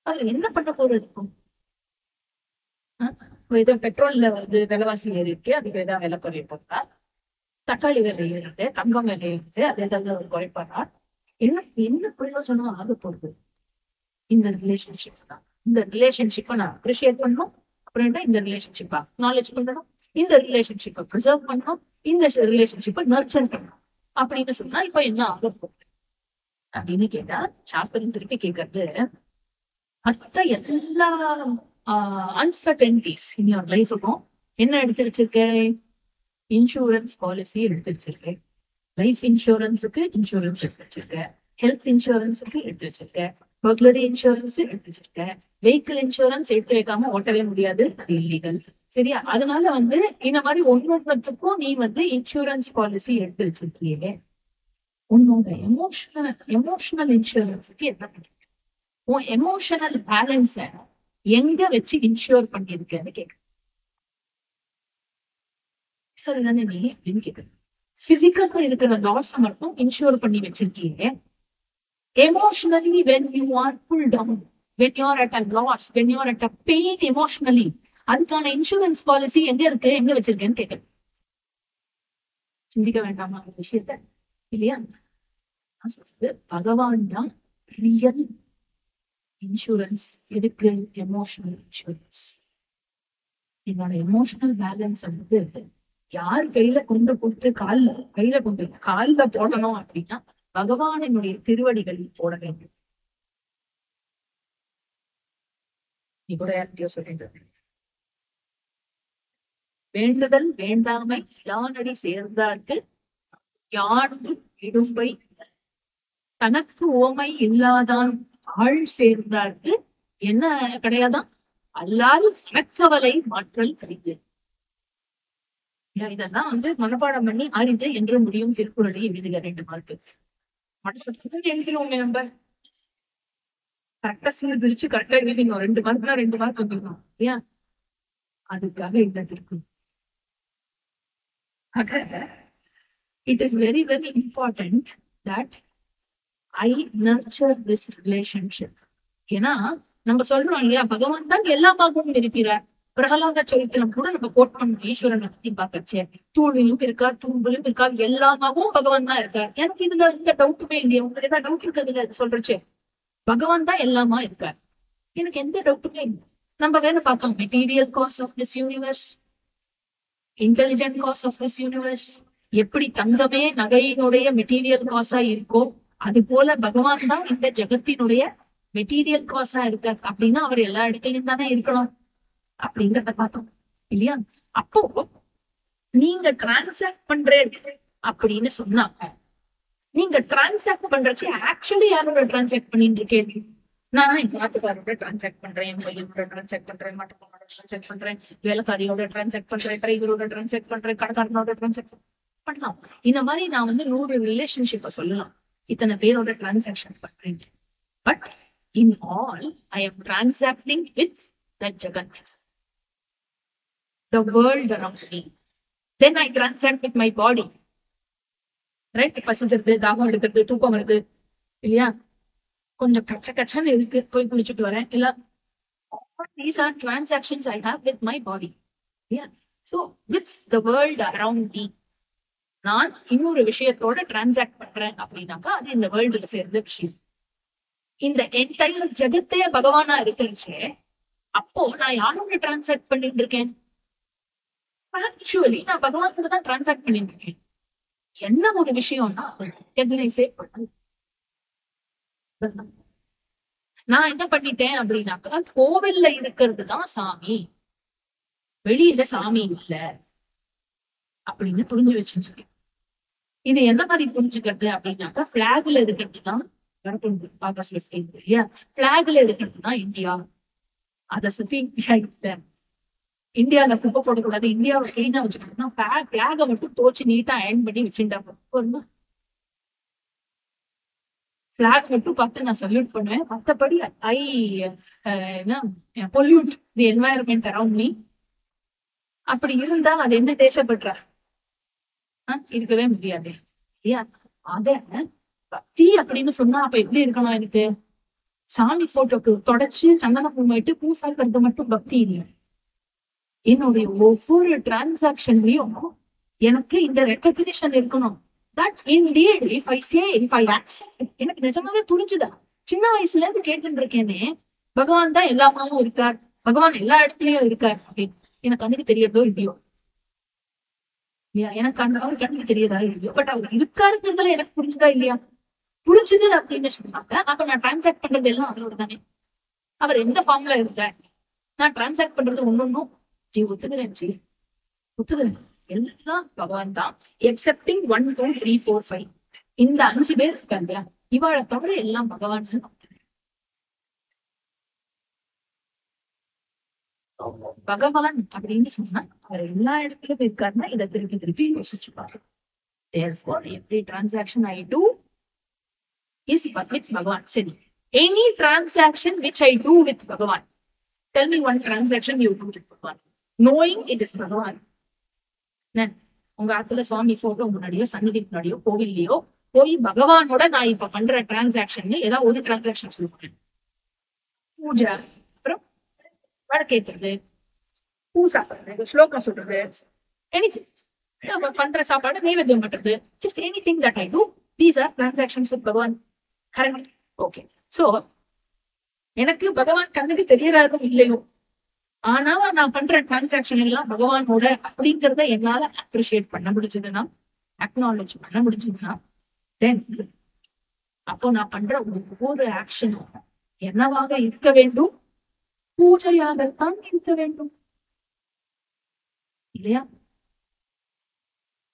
அதுல என்ன பண்ண போறது இருக்கும்? ஏதோ பெட்ரோல்ல வந்து விலைவாசி ஏறி இருக்கு, அதுக்கு ஏதாவது விலை குறைய போறா, தக்காளி விலை ஏறிட்டு, தங்கம் விலை ஏறிட்டு, அது ஏதாவது குறைப்பாரா? என்ன பிரயோஜனம் ஆக போகுது? இந்த ரிலேஷன்ஷிப் தான். இந்த ரிலேஷன்ஷிப்பை நான் அப்ரிஷியேட் பண்ணணும், அப்புறம் இந்த ரிலேஷன்ஷிப்பை அக்னாலேஜ் பண்ணணும், இந்த ரிலேஷன்ஷிப்பை ப்ரிசர்வ் பண்ணணும், இந்த ரிலேஷன்ஷிப்பை நர்ச்சர் பண்ணணும் அப்படின்னு சொன்னா இப்ப என்ன ஆக போகுது அப்படின்னு கேட்டா, சாஸ்திரம் திருப்பி கேட்கறது, மற்ற எல்லா அன்சர்டனிட்டிஸ் இன் யுவர் லைஃபுக்கும் என்ன எடுத்து வச்சிருக்கேன்? இன்சூரன்ஸ் பாலிசி எடுத்து வச்சிருக்கேன். லைஃப் இன்சூரன்ஸுக்கு இன்சூரன்ஸ் எடுத்து வச்சிருக்கேன், ஹெல்த் இன்சூரன்ஸுக்கு எடுத்து வச்சிருக்கேன், பர்க்லரி இன்சூரன்ஸ் எடுத்து வச்சிருக்கேன். வெஹிக்கிள் இன்சூரன்ஸ் எடுத்து வைக்காம ஓட்டவே முடியாது, அது இல்லீகல். சரியா? அதனால வந்து இந்த மாதிரி ஒன்னொன்னுக்கும் நீ வந்து இன்சூரன்ஸ் பாலிசி எடுத்து வச்சிருக்கியே, உன்னோட எமோஷனல் இன்சூரன்ஸுக்கு என்ன பண்ணுங்க? உன் எமோஷனல் பேலன்ஸ எங்க வச்சு இன்சூர் பண்ணிருக்கேன்னு கேட்க சரிதானே நீ அப்படின்னு கேட்குறேன். பிசிக்கலா இருக்கிற லாஸ் மட்டும் இன்சூர் பண்ணி வச்சிருக்கீங்க. Emotionally, when you are pulled down, when you are at a loss, when you are at a pain emotionally, அதுக்கான இன்சூரன்ஸ் பாலிசி எங்க இருக்கு, எங்க வச்சிருக்கேன்னு கேட்கிறேன். சிந்திக்க வேண்டாமா அந்த விஷயத்த? இல்லையா? பகவான் தான் ரியல் இன்சூரன்ஸ். எதுக்கு? Emotional insurance. என்னோட எமோஷனல் பேலன்ஸ் வந்து யார் கையில கொண்டு கொடுத்து கையில கொண்டு கால்ல போடணும் அப்படின்னா பகவானினுடைய திருவடிகளில் போட வேண்டும். நீ கூட யார்கிட்டயோ சொல்லிட்டு வேண்டுதல் வேண்டாமை இலானடி சேர்ந்தார்க்கு யாண்டு இடும்பை தனக்கு ஓமை இல்லாதான் ஆள் சேர்ந்தார்க்கு என்ன கிடையாதான் அல்லால் மனக்கவலை மாற்றல் கரிது. இதெல்லாம் மனப்பாடம் பண்ணி அரிது என்று முடியும் திருக்குறளை எழுதுக 2 மார்க்கு. எழுதினோமே நம்ம கரெக்டா சீர் பிரிச்சு கரெக்டா எழுதினோம். 2 மார்க்னா 2 மார்க் வந்துடணும் இல்லையா? அதுக்காக இந்த Thirukkural. It is very, very important that I nurture this relationship. ஏன்னா நம்ம சொல்றோம் இல்லையா, பகவான் தான் எல்லா பாகமும் இருக்கிறார். பிரகலாத சரித்திரம் கூட நம்ம கோட் பண்ணோம். ஈஸ்வரனை பத்தி பார்க்கச்சே தூணிலும் இருக்கார், துரும்பிலும் இருக்கார், எல்லாமாவும் பகவான் தான் இருக்கார். எனக்கு இதுல இந்த டவுட்டுமே இல்லையா? உங்களுக்கு ஏதாவது டவுட் இருக்குதுல சொல்றச்சே பகவான் தான் எல்லாமா இருக்கார். எனக்கு எந்த டவுட்டுமே இல்லை. நம்ம வேற பார்த்தோம் material cause of this universe, intelligent cause of this universe. எப்படி தங்கமே நகையினுடைய மெட்டீரியல் காசா இருக்கோ அது போல பகவான் தான் இந்த ஜெகத்தினுடைய மெட்டீரியல் காசா இருக்கார். அப்படின்னா அவர் எல்லா இடத்துலயும் தானே இருக்கணும் அப்படிங்கிறத பார்த்தோம் இல்லையா? அப்போ நீங்க டிரான்சாக்ட் பண்றீங்க அப்படின்னு சொன்னாங்க. நீங்க டிரான்சாக்ட் பண்றச்சு ஆக்சுவலி யாரோட டிரான்சாக்ட் பண்ணிட்டு இருக்கேன்? நான் என் ஆத்துக்காரோட டிரான்சாக்ட் பண்றேன், என் பையனோட டிரான்சாக்ட் பண்றேன், மற்றவங்களோட டிரான்சாக்ட் பண்றேன், வேலைக்காரியோட டிரான்சாக்ட் பண்றேன், டிரைவரோட டிரான்சாக்ட் பண்றேன், கடைக்காரனோட டிரான்சாக்ட் பண்ணலாம். இந்த மாதிரி நான் 100 ரிலேஷன்ஷிப்பை சொல்லலாம். இத்தனை பேரோட டிரான்சாக்ஷன் பண்றேன். But in all I am transacting with the ஜகத், the world around me. Then I transact with my body. Right? பசிக்கிறது, தாகம் எடுக்கிறது, தூக்கம் வருது இல்லையா, கொஞ்சம் கச்சன்னு இருக்கு, போய் குளிச்சுட்டு வரேன் இல்ல. All these are transactions I have with my body. Yeah. So with the world around me, நான் இன்னொரு விஷயத்தோட டிரான்சாக்ட் பண்றேன் அப்படின்னாக்கா அது இந்த வேர்ல்டுல சேர்ந்த விஷயம். இந்த என்டையர் ஜெகத்தே பகவானா இருக்குச்சே, அப்போ நான் யாரோட டிரான்சாக்ட் பண்ணிட்டு இருக்கேன்? ஆக்சுவலி நான் பகவான் கூட தான் டிரான்சாக்ட் பண்ணிட்டு இருக்கேன். என்ன ஒரு விஷயம்னா நான் என்ன பண்ணிட்டேன் அப்படின்னாக்கா கோவில்ல இருக்கிறது தான் சாமி, வெளியில சாமி இல்ல அப்படின்னு புரிஞ்சு வச்சிருக்கேன். இது என்ன மாதிரி புரிஞ்சுக்கிறது அப்படின்னாக்கா பிளாக்ல இருக்கிறது தான் ஆகஸ்ட் 15 பிளாக்ல இருக்கிறது தான் இந்தியா. அதை சுத்தி இந்தியா இல்ல. இந்தியாவில குப்பை போடக்கூடாது, இந்தியாவை கிளீனா வச்சுக்கணும், பிளாக மட்டும் தோச்சு நீட்டா அயர்ன் பண்ணி வச்சுட்டாங்க. பிளாக் மட்டும் பார்த்து நான் சல்யூட் பண்ணுவேன். மற்றபடி I pollute the environment around me. அப்படி இருந்தா அது என்ன தேசப்பற்றா இருக்கவே முடியாது இல்லையா? அத பக்தி அப்படின்னு சொன்னா அப்ப எப்படி இருக்கணும்? எனக்கு சாமி போட்டோக்கு தொடச்சு சந்தன பூமிட்டு பூசாக்கிறது மட்டும் பக்தி இல்லை. என்னுடைய ஒவ்வொரு டிரான்சாக்ஷன்லயும் எனக்கு இந்த ரெகக்னிஷன் இருக்கணும். That indeed, if I say, if I accept, எனக்கு நிஜமாவே புரிஞ்சுதா? சின்ன வயசுல இருந்து கேட்டுட்டு இருக்கேனே, பகவான் தான் எல்லாமாவும் இருக்கார், பகவான் எல்லா இடத்துலயும் இருக்கார் அப்படின்னு எனக்கு கண்ணுக்கு தெரியறதோ இல்லையோ, எனக்கு அவர் கண்ணுக்கு தெரியறதா இல்லையோ, பட் அவர் இருக்காருங்கிறதுல எனக்கு புரிஞ்சுதா இல்லையா? புரிஞ்சுது அப்படின்னு சொன்னாங்க. அப்ப நான் டிரான்சாக்ட் பண்றது எல்லாம் அவரோட தானே. அவர் எந்த ஃபார்ம்ல இருக்கார், நான் டிரான்சாக்ட் பண்றது ஒன்னொன்னும் ஒத்துக்கிறேன் ஒத்துக்கிறேன் எல்லாம் பகவான் தான். எக்ஸப்டிங் 1 2 3 4 5 இந்த 5 பேர் இருக்காங்க, இவாளை தவிர எல்லாம் பகவான். பகவான் அப்படின்னு சொன்னா அவர் எல்லா இடத்துலயும் இருக்காருன்னா இதை திருப்பி திருப்பி யோசிச்சுப்பாரு. Therefore, every transaction I do is with Bhagavan. சரி, any transaction which I do with Bhagavan, tell me one transaction you do with Bhagavan, knowing it is Bhagavan. உங்க ஆத்துல சுவாமி போட்டோ முன்னாடியோ சன்னிதி முன்னாடியோ கோவில்லையோ போய் பகவானோட நான் இப்ப பண்ற டிரான்சாக்ஷன் ஏதாவது ஒரு டிரான்சாக்ஷன் சொல்லுவேன். பூஜை, அப்புறம் வடக்கேத்துறது, பூ சாப்பிடுறது, ஸ்லோகம் சொல்றது, எனிதிங் பண்ற சாப்பாடு நைவேத்தியம் பண்றது, just anything that I to, these are transactions with பகவான். கரெக்ட்? ஓகே. சோ எனக்கு பகவான் கண்ணுக்கு தெரியறாரும் இல்லையோ, ஆனா நான் பண்ற டிரான்சாக்ஷன் எல்லாம் பகவானோட அப்படிங்கிறத என்னால அப்ரிஷியேட் பண்ண முடிஞ்சதுன்னா, அக்னாலேஜ் பண்ண முடிஞ்சதுன்னா, தென் அப்போ நான் பண்ற ஒவ்வொரு ஆக்ஷனும் என்னவாக இருக்க வேண்டும்? பூஜையாகத்தான் இருக்க வேண்டும் இல்லையா?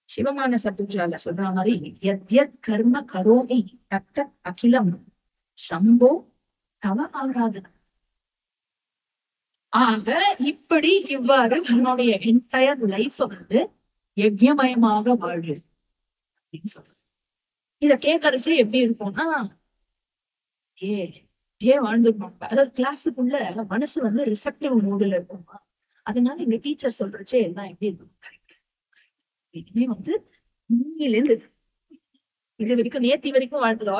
சிவமான சத்துஜால சொல்ற மாதிரி யத்யத் கர்ம கரோமி தத்த அகிலம் சம்போ தவ ஆராதனம். ஆக இப்படி இவ்வாறு உன்னுடைய என்டையர் லைஃப் வந்து யஜ்யமயமாக வாழு அப்படின்னு சொல்ற. இத கேட்கறச்சே எப்படி இருக்கும்னா, வாழ்ந்துருப்போம். அதாவது கிளாஸுக்குள்ள மனசு வந்து ரிசப்டிவ் மூடுல இருக்குமா, அதனால எங்க டீச்சர் சொல்றச்சே எல்லாம் எப்படி இருக்கும், இனிமே வந்து இருந்து இது வரைக்கும் நேத்தி வரைக்கும் வாழ்ந்ததோ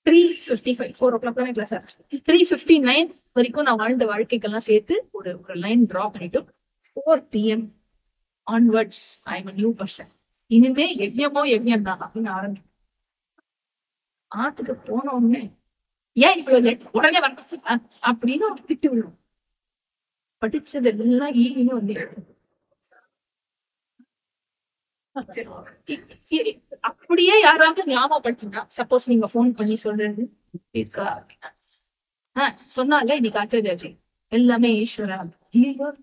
3:55 4 o'clock தான் கிளாஸ் ஆரம்பிச்சு 3:59 வரைக்கும் நான் வாழ்ந்த வாழ்க்கைக்கெல்லாம் சேர்த்து ஒரு லைன் டிரா பண்ணிட்டு 4 PM onwards I am a new person. இனிமே யஜ்யமோ யஜ்யம் தான் அப்படின்னு ஆரம்பிக்கும். ஆத்துக்கு போன உடனே ஏன் இவ்வளவு லேட், உடனே வரணும் அப்படின்னு ஒரு திட்டு விடும். படிச்சதெல்லாம் ஈன்னு வந்து அப்படியே யாராவது ஞாபகப்படுத்தினா, சப்போஸ் நீங்க போன் பண்ணி சொல்றது இருக்கா சொன்னால இன்னைக்கு ஆச்சரியாச்சு எல்லாமே ஈஸ்வரா,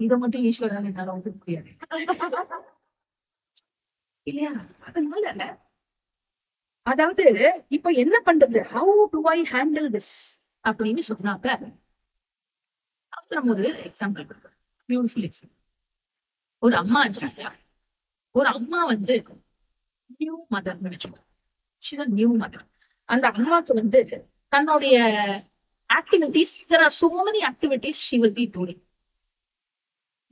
இதை மட்டும் ஈஸ்வரன் என்னால ஒதுக்க முடியாது இல்லையா? அதனால அதாவது இப்ப என்ன பண்றது, how to I handle this அப்படின்னு சொன்னாக்க நம்ம ஒரு எக்ஸாம்பிள் கொடுக்குறோம். Beautiful example. ஒரு அம்மா இருக்காங்க, ஒரு அம்மா வந்து நியூ மதர் நினைச்சோம், நியூ மதர். அந்த அம்மாவுக்கு வந்து தன்னுடைய activities, there are so many activities she will be doing.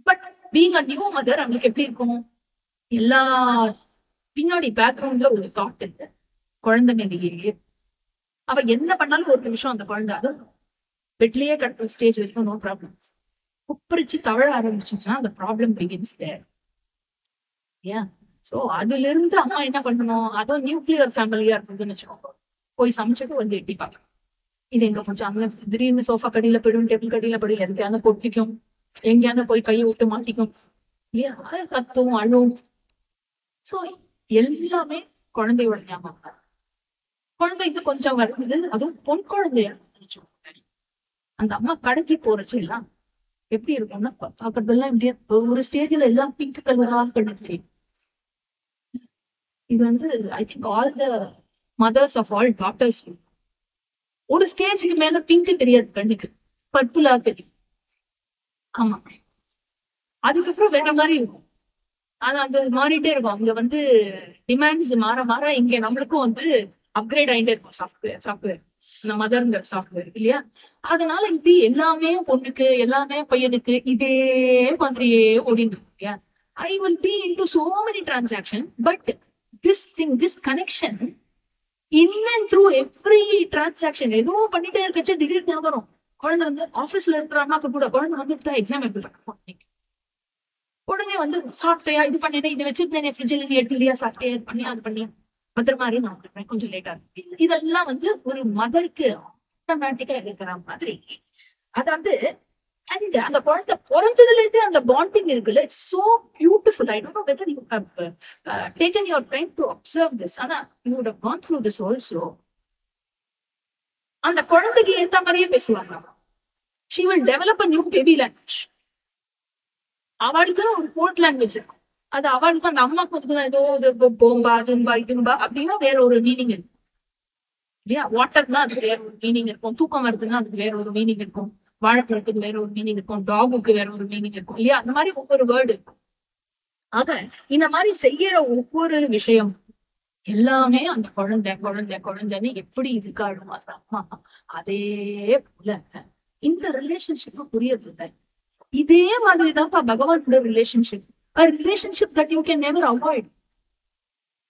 But being a new mother அவங்களுக்கு எப்படி இருக்கும், எல்லா பின்னாடி பேக்ரவுண்ட்ல ஒரு தாட் இருக்கு, குழந்தை மேலேயே அவ என்ன பண்ணாலும் ஒரு நிமிஷம் அந்த குழந்தை அதுவும் பெட்லயே கட்டுற ஸ்டேஜ் வரைக்கும் நோ ப்ராப்ளம். குப்பரிச்சு தவழ ஆரம்பிச்சுன்னா அந்த ப்ராப்ளம் பிகின்ஸ் தேர். ஏன் சோ அதுல இருந்து அம்மா என்ன பண்ணணும், அதுவும் நியூக்ளியர் ஃபேமிலியா இருக்குதுன்னு வச்சுக்கோங்க, போய் சமைச்சிட்டு வந்து எட்டி பார்க்கலாம். இது எங்க போச்சு, அங்க திடீர்னு சோஃபா கடியில போயிடும், டேபிள் கடியில போயிடும், எங்கேயாவது கொட்டிக்கும், எங்கேயாவது போய் கையை விட்டு மாட்டிக்கும் இல்லையா, அது கத்தும் அழும். சோ எல்லாமே குழந்தையோட ஞாபகம். குழந்தைக்கு கொஞ்சம் வருது, அதுவும் பொன் குழந்தையா அந்த அம்மா கடைக்கு போறச்சு எல்லாம் எப்படி இருக்கும்னா பாக்குறதெல்லாம் இப்படியே ஒரு ஸ்டேஜ்ல எல்லாம் பிங்க் கலரா கண்ணுக்கு. இது வந்து I think all the mothers of all daughters ஒரு ஸ்டேஜுக்கு மேல பிங்க் தெரியாது, கண்ணுக்கு பர்பிளா தெரியும். ஆமா, அதுக்கப்புறம் வேற மாதிரி இருக்கும். ஆனா அந்த மாறிட்டே இருக்கும். அங்க வந்து டிமாண்ட்ஸ் மாற மாற இங்க நம்மளுக்கும் வந்து அப்கிரேட் ஆகிட்டே இருக்கும் சாஃப்ட்வேர் இந்த மதர்ங்கிற சாஃப்ட்வேர் இல்லையா? அதனால இப்படி எல்லாமே பொண்ணுக்கு எல்லாமே பையனுக்கு இதே மாதிரியே ஓடிட்டு இருக்கு இல்லையா? I will be into so many transactions, but this connection in and through every transaction எதுவும் பண்ணிட்டே இருக்கச்சு திடீர்னு ஞாபகம். குழந்தை வந்து ஆபீஸ்ல இருக்கிற அம்மாக்கு கூட குழந்தை வந்துட்டு எக்ஸாம் எப்படி உடனே வந்து சாப்பிட்டையா, இது பண்ணேன், இதை வச்சிருந்தேன் ஃப்ரிட்ஜில் நீ எடுத்துலையா, சாப்பிட்டையா, இது பண்ணி அது பண்ணி பத்திரமா நான் வந்துடுறேன், கொஞ்சம் லேட்டா இருக்கு. இதெல்லாம் வந்து ஒரு மதருக்கு ஆட்டோமேட்டிக்கா இருக்கிற மாதிரி. அதாவது அண்ட் அந்த குழந்தை பிறந்ததுல இருந்து அந்த பாண்டிங் இருக்குல்ல, it's so beautiful. I don't know whether you have taken your time to observe this. ஆனா you would have gone through this also. அந்த குழந்தைக்கு ஏத்த மாதிரியே பேசுவாங்க. she will develop a new baby language. அவளுக்குன்னு ஒரு கோட் லாங்குவேஜ் இருக்கும். அது அவளுக்கு அந்த அம்மாக்கு வந்து ஏதோ போம்பா தும்பா இதும்பா அப்படின்னா வேற ஒரு மீனிங் இருக்கும் இல்லையா? வாட்டர்னா அதுக்கு வேற ஒரு மீனிங் இருக்கும், தூக்கம் வருதுன்னா அதுக்கு வேற ஒரு மீனிங் இருக்கும், வாழைப்பழத்துக்கு வேற ஒரு மீனிங் இருக்கும், டாகுக்கு வேற ஒரு மீனிங் இருக்கும் இல்லையா? அந்த மாதிரி ஒவ்வொரு வேர்டு இருக்கும். ஆக இந்த மாதிரி செய்யற ஒவ்வொரு விஷயம் எல்லாமே அந்த குழந்தை குழந்தை குழந்தைன்னு எப்படி இருக்காடும் அது அம்மா, அதே போல இந்த ரிலேஷன்ஷிப் புரியறதில்லை. இதே மாதிரிதான் பகவானோட relationship. A relationship that you can never avoid.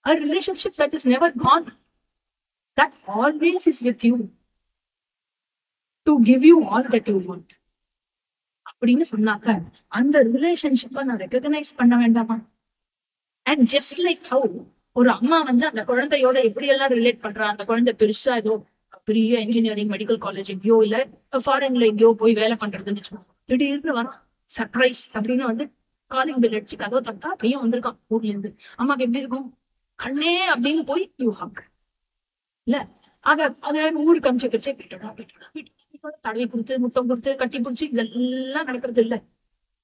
A relationship that is never gone. That always is with you. To give you all that you want. அப்படின்னு சொன்னாக்க அந்த ரிலேஷன்ஷிப்பை நான் ரெகக்னைஸ் பண்ண வேண்டாமா? அண்ட் ஜஸ்ட் லைக் ஹவு ஒரு அம்மா வந்து அந்த குழந்தையோட எப்படி எல்லாம் ரிலேட் பண்றா, அந்த குழந்தை பெருசா ஏதோ பெரிய இன்ஜினியரிங் மெடிக்கல் காலேஜ் எங்கேயோ இல்ல ஃபாரின்ல எங்கேயோ போய் வேலை பண்றதுன்னு வச்சுக்கோங்க, திடீர்னு வரும் சர்ப்ரைஸ் அப்படின்னு வந்து காலிங் பெல் அடிச்சு கதவை தந்தா பையன் வந்திருக்கான் ஊர்ல இருந்து. அம்மாக்கு எப்படி இருக்கும்? கண்ணே அப்படின்னு போய் யூ ஹக் இல்ல. ஆக அது ஊருக்கு அமிச்சு வச்சே போயிட்டோட தடவை கொடுத்து முத்தம் கொடுத்து கட்டி பிடிச்சி இதெல்லாம் நடக்கிறது இல்ல.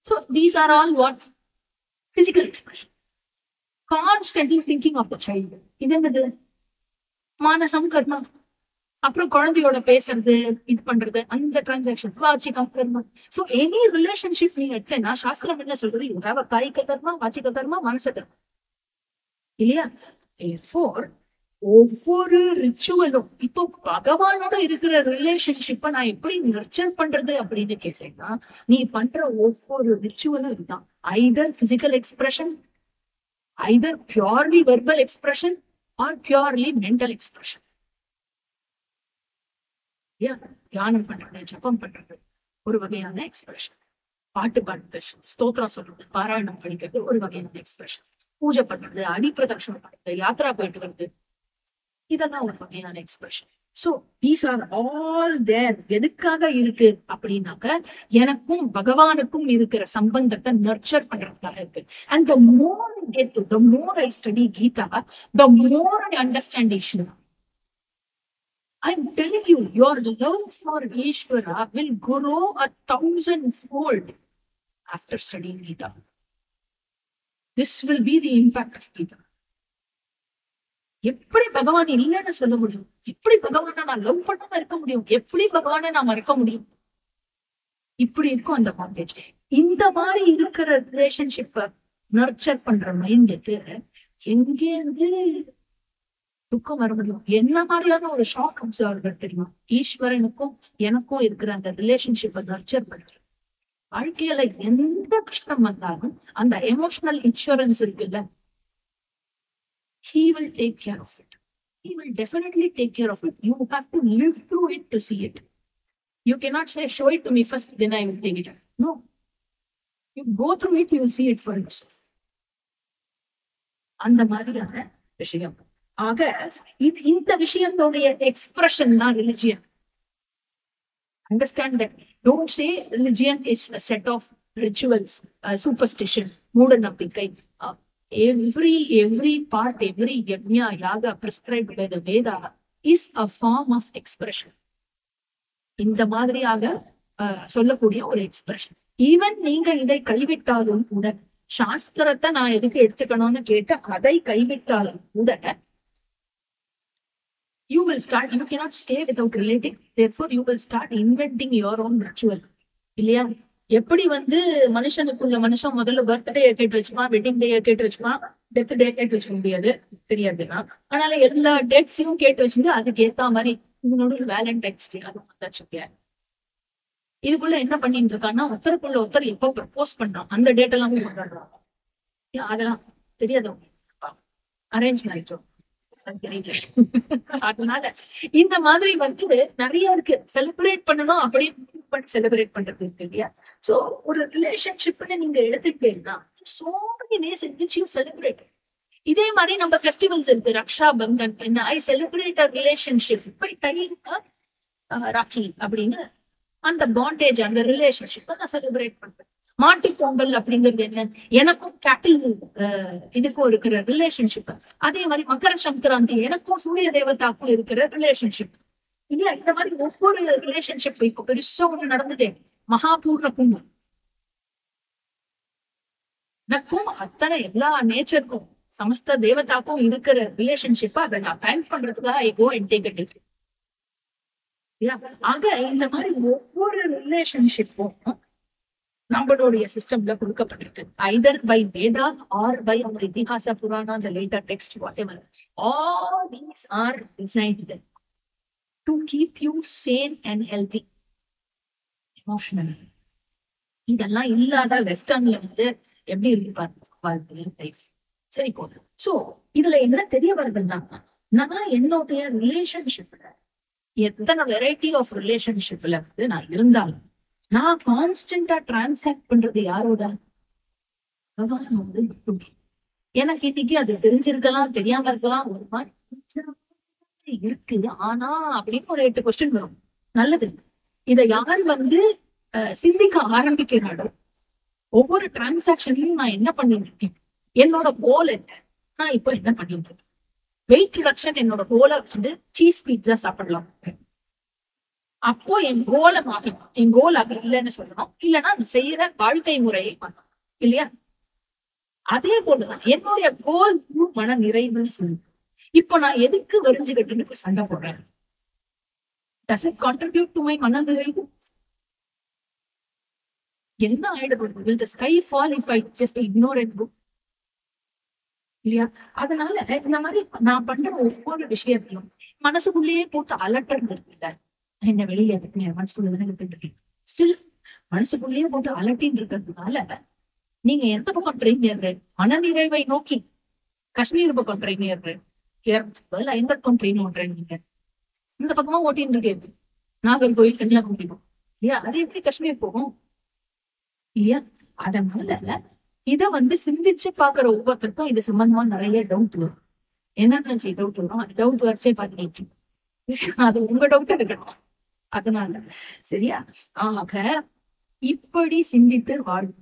So these are all what physical expression. Constantly thinking of the child. இது என்னது? மானசம் கர்மா. அப்புறம் குழந்தையோட பேசுறது இது பண்றது அந்த டிரான்சாக்ஷன் வாச்சிகம் கர்மா. சோ எனி ரிலேஷன்ஷிப் நீங்க எடுத்தேன்னா சாஸ்திரம் என்ன சொல்றது? யூ ஹேவ் அ காய்க கர்மா, வாச்சிக கர்மா, மனச கர்மா இல்லையா? Therefore ஒவ்வொரு ரிச்சுவலும் இப்போ பகவானோட இருக்கிற ரிலேஷன்ஷிப்ப நான் எப்படி நர்ச்சர் பண்றது அப்படின்னு கேட்டேன்னா, நீ பண்ற ஒவ்வொரு ரிச்சுவலும் இதுதான். Either physical expression, either purely verbal expression or purely mental expression. தியானம் பண்றது, ஜபம் பண்றது ஒரு வகையான எக்ஸ்பிரஷன், பாட்டு பாடுறது, ஸ்தோத்திரம் சொல்றது, பாராயணம் படிக்கிறது ஒரு வகையான எக்ஸ்பிரஷன், பூஜை பண்றது, அடிப்பிரதட்சணம் பண்றது, யாத்ரா போயிட்டு வருது, இதெல்லாம் ஒரு வகையான expression. So these are all there. எதுக்காக இருக்கு அப்படின்னாக்க எனக்கும் பகவானுக்கும் இருக்கிற சம்பந்தத்தை நர்ச்சர் பண்றதுக்காக இருக்கு. And the more I get to, the more I study Gita, the more I understand Ishwara. I'm telling you, your love for Ishvara will grow 1,000-fold after studying Gita. This will be the impact of Gita. எப்படி பகவான் இல்லைன்னு சொல்ல முடியும்? எப்படி பகவானை நான் love பண்ணாம இருக்க முடியும்? எப்படி பகவானை நான் மறக்க முடியும்? இப்படி இருக்கும் அந்த பாக்கேஜ். இந்த மாதிரி இருக்கிற ரிலேஷன்ஷிப்ப நர்ச்சர் பண்ற மைண்டுக்கு எங்கேருந்து துக்கம் வர முடியும்? என்ன மாதிரியான ஒரு ஷாக் அப்சர்வர் தெரியுமா? ஈஸ்வரனுக்கும் எனக்கும் இருக்கிற அந்த ரிலேஷன்ஷிப்பை நர்ச்சர் பண்ற வாழ்க்கையில எந்த கஷ்டம் வந்தாலும் அந்த எமோஷனல் இன்சூரன்ஸ் இருக்குல்ல, he will take care of it. He will definitely take care of it. You have to live through it to see it. You cannot say, show it to me first, then I will take it. No. You go through it, you will see it first. அந்த மாதிரியான விஷயம். ஆக இந்த விஷயத்தோடைய expression தான் religion. Understand that. Don't say religion is a set of rituals, superstition, மூட நம்பிக்கை. Every part, every yajna, yaga prescribed by the Veda is a form of expression. இந்த மாதிரியாக சொல்லக்கூடிய ஒரு எக்ஸ்பிரஷன். ஈவன் நீங்க இதை கைவிட்டாலும் கூட, சாஸ்திரத்தை நான் எதுக்கு எடுத்துக்கணும்னு கேட்டு அதை கைவிட்டாலும் கூட, you will start, you cannot stay without relating. Therefore you will start inventing your own ritual. இல்லையா? எப்படி வந்து மனுஷனுக்குள்ள மனுஷன் முதல்ல பர்த்டே கேட்டு வச்சுமா, வெட்டிங் டே கேட்டு வச்சுமா, டெத் டே கேட்டு வச்சுக்க முடியாது, தெரியாதுன்னா. அதனால எல்லா டேட்ஸையும் கேட்டு வச்சுட்டு அதுக்கு ஏத்த மாதிரி இதனோட வேலண்டைன்ஸ் டே அது வந்தாச்சுங்க. இதுக்குள்ள என்ன பண்ணிட்டு இருக்கான்னா, ஒருத்தருக்குள்ள ஒருத்தர் எப்போ ப்ரப்போஸ் பண்றான் அந்த டேட் எல்லாமே கொண்டாடுறாங்க. அதெல்லாம் தெரியாது, அரேஞ்ச் மேரேஜோ அதனால இந்த மாதிரி வந்து நிறைய இருக்கு. செலிப்ரேட் பண்ணணும் அப்படின்னு செலிப்ரேட் பண்றது இருக்கு இல்லையா? சோ ஒரு ரிலேஷன்ஷிப்னு நீங்க எடுத்துக்கிட்டீங்கன்னா so many ways in which you celebrate. இதே மாதிரி நம்ம ஃபெஸ்டிவல்ஸ் இருக்கு. Raksha Bandhan, I celebrate a relationship by tying rakhi அப்படின்னு அந்த பாண்டேஜ், அந்த ரிலேஷன்ஷிப்பை நான் செலிப்ரேட் பண்றேன். மாட்டு பொங்கல் அப்படிங்கிறது என்ன? எனக்கும் கேட்டில் இதுக்கும் இருக்கிற ரிலேஷன்ஷிப். அதே மாதிரி மகர சங்கராந்தி எனக்கும் சூரிய தேவதாக்கும் இருக்கிற ரிலேஷன்ஷிப் இல்ல. இந்த மாதிரி ஒவ்வொரு ரிலேஷன்ஷிப் இப்போ பெருசா ஒண்ணு நடந்ததே, மகாபூர்ண கும்பம். எனக்கும் அத்தனை எல்லா நேச்சருக்கும் சமஸ்த தேவதாக்கும் இருக்கிற ரிலேஷன்ஷிப்பை அதை நான் பேங்க் பண்றதுக்காக I go and take it. ஆக இந்த மாதிரி ஒவ்வொரு ரிலேஷன்ஷிப்பும் நம்மளுடைய சிஸ்டம்ல கொடுக்கப்பட்டிருக்கு. Either by Veda or by our Itihasa Purana, the later text, whatever. All these are designed to keep you sane and healthy emotionally. இதெல்லாம் இல்லாத வெஸ்டர்ன்ல வந்து எப்படி இருக்கு பாருங்க லைஃப். சரி போதும். சோ இதுல என்ன தெரிய வருதுன்னா, நான் என்னுடைய ரிலேஷன்ஷிப்ல எத்தனை வெரைட்டி ஆஃப் ரிலேஷன்ஷிப்ல வந்து நான் இருந்தாலும் நான் கான்ஸ்டன்டா டிரான்சாக்ட் பண்றது யாரோட? எனக்கு இன்னைக்கு அது தெரிஞ்சிருக்கலாம், தெரியாம இருக்கலாம், ஒரு மாதிரி இருக்கு. ஆனா அப்படின்னு ஒரு 8 கொஸ்டின் வரும். நல்லது. இதை யார் வந்து சிந்திக்க ஆரம்பிக்கிறாரோ ஒவ்வொரு டிரான்சாக்ஷன்லயும் நான் என்ன பண்ணிட்டு இருக்கேன், என்னோட கோல் என்ன, நான் இப்போ என்ன பண்ணிட்டு இருக்கேன். வெயிட் ரிடக்ஷன் என்னோட கோலை வச்சுட்டு சீஸ் பீட்சா சாப்பிடலாம். அப்போ என் கோலை மாத்தணும். என் கோல் அது இல்லைன்னு சொல்லணும், இல்லைன்னா செய்யற வாழ்க்கை முறையை பண்ணணும் இல்லையா? அதே போலதான் என்னுடைய கோல் மன நிறைவுன்னு சொல்லணும். இப்போ நான் எதுக்கு வரிஞ்சுக்கிட்டு சண்டை போடுறேன்? Does it contribute to my மன நிறைவு? என்ன ஆயிடுது? Will the sky fall if I just ignore it? இல்லையா? அதனால இந்த மாதிரி நான் பண்ற ஒவ்வொரு விஷயத்தையும் மனசுக்குள்ளேயே போட்டு அலட்டுறது இருக்குல்ல, என்ன வெளியே எதுக்கு மனசுக்குள்ள எடுத்துட்டு இருக்கேன், ஸ்டில் மனசுக்குள்ளேயே போட்டு அலட்டின்னு இருக்கிறதுனால நீங்க எந்த பக்கம் ட்ரெயின் ஏறுறேன்? மனநிறைவை நோக்கி காஷ்மீர் பக்கம் ட்ரெயின் ஏறுறேன், எந்த பக்கம் ட்ரெயின் ஓட்டுறேன்? நீங்க இந்த பக்கமா ஓட்டின்னு இருக்கேன், நாகர்கோவில் கன்னியாகுமரி இல்லையா? அது எப்படி காஷ்மீர் போகும் இல்லையா? அதனால இத சிந்திச்சு பாக்குற ஒவ்வொருத்தருக்கும் இது சம்பந்தமா நிறைய டவுட் வரும். என்னன்னு டவுட் வரும், அது டவுட் வச்சே பாத்துட்டு அது உங்க டவுட் இருக்கணும். அதனால சரியா? ஆக இப்படி சிந்தித்து வாழ்வு